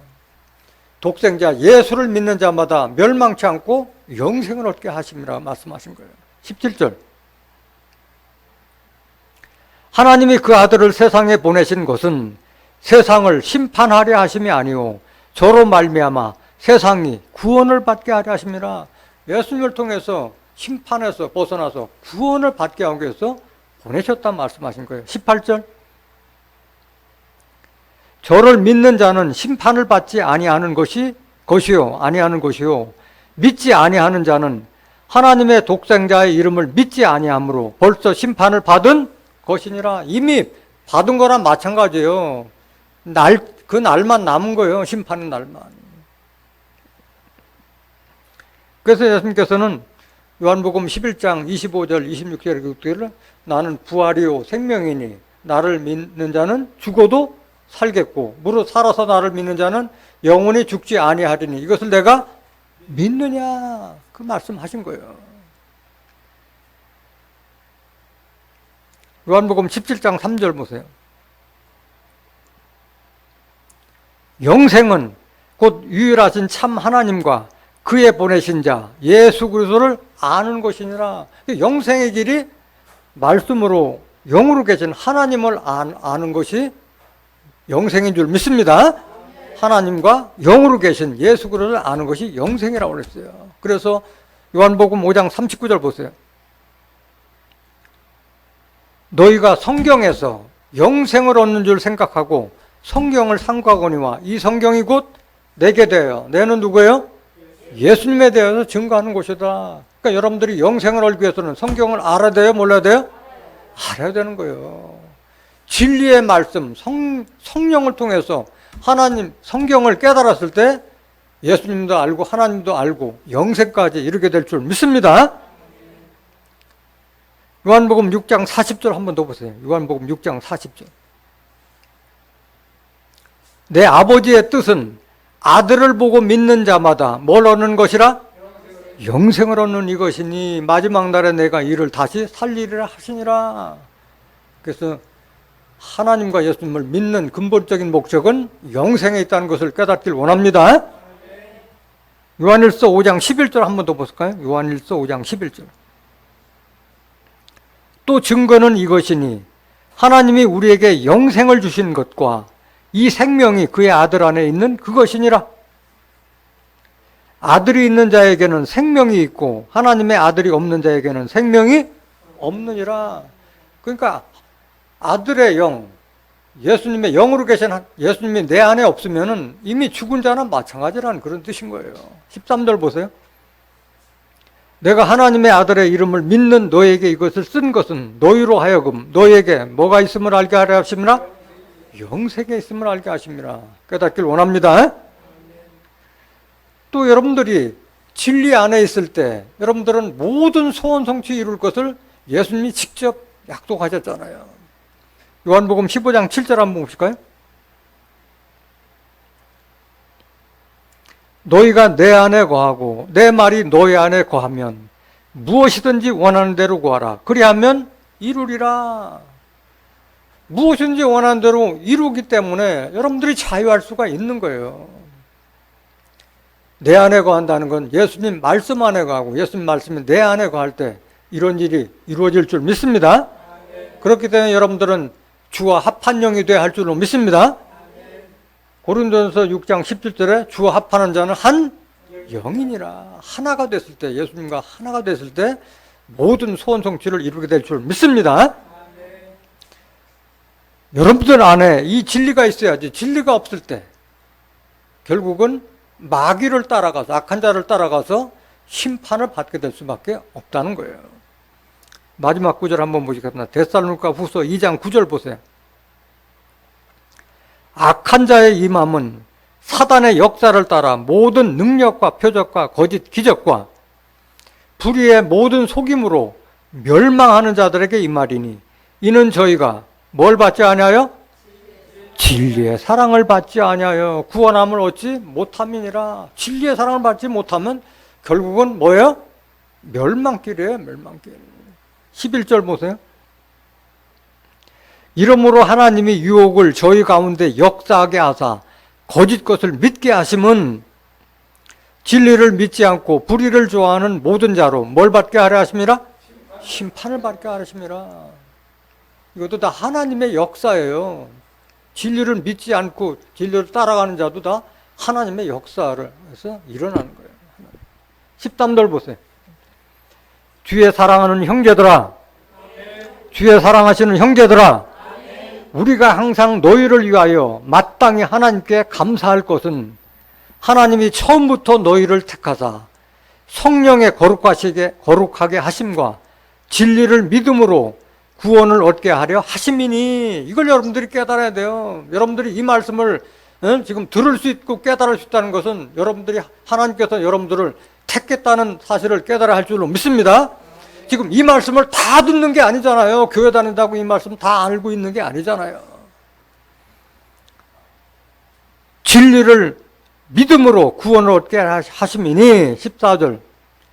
독생자 예수를 믿는 자마다 멸망치 않고 영생을 얻게 하심이라 말씀하신 거예요. 17절. 하나님이 그 아들을 세상에 보내신 것은 세상을 심판하려 하심이 아니오 저로 말미암아 세상이 구원을 받게 하려 하심이라. 예수님을 통해서 심판에서 벗어나서 구원을 받게 하기 위해서 보내셨다 말씀하신 거예요. 18절. 저를 믿는 자는 심판을 받지 아니하는 것이요 아니하는 것이요 믿지 아니하는 자는 하나님의 독생자의 이름을 믿지 아니하므로 벌써 심판을 받은 것이니라. 이미 받은 거랑 마찬가지예요. 그 날만 남은 거예요. 심판의 날만. 그래서 예수님께서는 요한복음 11장 25절 26절 나는 부활이요 생명이니 나를 믿는 자는 죽어도 살겠고 무릇 살아서 나를 믿는 자는 영원히 죽지 아니하리니 이것을 내가 믿느냐, 그 말씀하신 거예요. 요한복음 17장 3절 보세요. 영생은 곧 유일하신 참 하나님과 그의 보내신 자 예수 그리스도를 아는 것이니라. 영생의 길이 말씀으로 영으로 계신 하나님을 아는 것이 영생인 줄 믿습니다. 하나님과 영으로 계신 예수 그리스도를 아는 것이 영생이라고 그랬어요. 그래서 요한복음 5장 39절 보세요. 너희가 성경에서 영생을 얻는 줄 생각하고 성경을 삼가거니와 이 성경이 곧 내게 대하여, 내는 누구예요? 예수님에 대해서 증거하는 것이다. 그러니까 여러분들이 영생을 얻기 위해서는 성경을 알아야 돼요? 몰라야 돼요? 알아야 되는 거예요. 진리의 말씀, 성령을 통해서 하나님 성경을 깨달았을 때 예수님도 알고 하나님도 알고 영생까지 이르게 될 줄 믿습니다. 요한복음 6장 40절 한 번 더 보세요. 요한복음 6장 40절. 내 아버지의 뜻은 아들을 보고 믿는 자마다 뭘 얻는 것이라? 영생을 얻는 이것이니 마지막 날에 내가 이를 다시 살리리라 하시니라. 그래서 하나님과 예수님을 믿는 근본적인 목적은 영생에 있다는 것을 깨닫길 원합니다. 요한일서 5장 11절 한 번 더 볼까요? 요한일서 5장 11절. 또 증거는 이것이니 하나님이 우리에게 영생을 주신 것과 이 생명이 그의 아들 안에 있는 그것이니라. 아들이 있는 자에게는 생명이 있고 하나님의 아들이 없는 자에게는 생명이 없느니라. 그러니까 아들의 영, 예수님의 영으로 계신 예수님이 내 안에 없으면 이미 죽은 자나 마찬가지라는 그런 뜻인 거예요. 13절 보세요. 내가 하나님의 아들의 이름을 믿는 너에게 이것을 쓴 것은 너희로 하여금 너희에게 뭐가 있음을 알게 하려 하심이라? 영생에 있음을 알게 하심이라. 깨닫길 원합니다. 또 여러분들이 진리 안에 있을 때 여러분들은 모든 소원 성취 이룰 것을 예수님이 직접 약속하셨잖아요. 요한복음 15장 7절 한번 보실까요? 너희가 내 안에 거하고 내 말이 너희 안에 거하면 무엇이든지 원하는 대로 구하라. 그리하면 이루리라. 무엇이든지 원하는 대로 이루기 때문에 여러분들이 자유할 수가 있는 거예요. 내 안에 거한다는 건 예수님 말씀 안에 거하고 예수님 말씀이 내 안에 거할 때 이런 일이 이루어질 줄 믿습니다. 그렇기 때문에 여러분들은 주와 합한 영이 돼야 할 줄로 믿습니다. 고린도전서 6장 17절에 주와 합하는 자는 한 영이니라. 하나가 됐을 때, 예수님과 하나가 됐을 때 모든 소원 성취를 이루게 될 줄 믿습니다. 여러분들 안에 이 진리가 있어야지. 진리가 없을 때 결국은 마귀를 따라가서, 악한 자를 따라가서 심판을 받게 될 수밖에 없다는 거예요. 마지막 구절 한번 보시겠습니다. 데살로니가 후서 2장 9절 보세요. 악한 자의 임함은 사단의 역사를 따라 모든 능력과 표적과 거짓 기적과 불의의 모든 속임으로 멸망하는 자들에게 임하리니 이는 저희가 뭘 받지 아니하여? 진리의 사랑을 받지 아니하여 구원함을 얻지 못함이니라. 진리의 사랑을 받지 못하면 결국은 뭐예요? 멸망길이에요. 멸망길. 11절 보세요. 이러므로 하나님이 유혹을 저희 가운데 역사하게 하사 거짓 것을 믿게 하심은 진리를 믿지 않고 불의를 좋아하는 모든 자로 뭘 받게 하려 하심이라? 심판을 받게 하려 하심이라. 이것도 다 하나님의 역사예요. 진리를 믿지 않고 진리를 따라가는 자도 다 하나님의 역사를 해서 일어나는 거예요. 13절 보세요. 주의 사랑하는 형제들아, 주의 사랑하시는 형제들아, 우리가 항상 너희를 위하여 마땅히 하나님께 감사할 것은 하나님이 처음부터 너희를 택하사 성령의 거룩하게 하심과 진리를 믿음으로 구원을 얻게 하려 하심이니. 이걸 여러분들이 깨달아야 돼요. 여러분들이 이 말씀을 지금 들을 수 있고 깨달을 수 있다는 것은 여러분들이 하나님께서 여러분들을 택했다는 사실을 깨달아야 할 줄로 믿습니다. 지금 이 말씀을 다 듣는 게 아니잖아요. 교회 다닌다고 이 말씀 다 알고 있는 게 아니잖아요. 진리를 믿음으로 구원을 얻게 하심이니. 14절.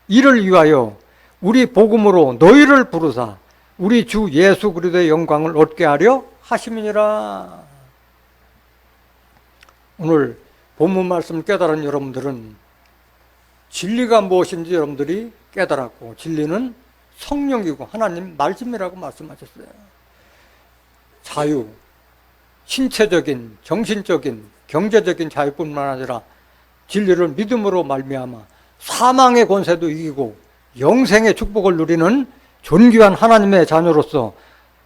이를 위하여 우리 복음으로 너희를 부르사 우리 주 예수 그리스도의 영광을 얻게 하려 하심이니라. 오늘 본문 말씀 깨달은 여러분들은 진리가 무엇인지 여러분들이 깨달았고, 진리는 성령이고 하나님 말씀이라고 말씀하셨어요. 자유, 신체적인, 정신적인, 경제적인 자유뿐만 아니라 진리를 믿음으로 말미암아 사망의 권세도 이기고 영생의 축복을 누리는 존귀한 하나님의 자녀로서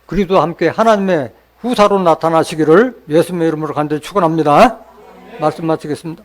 그리스도와 함께 하나님의 후사로 나타나시기를 예수님의 이름으로 간절히 축원합니다. 말씀 마치겠습니다.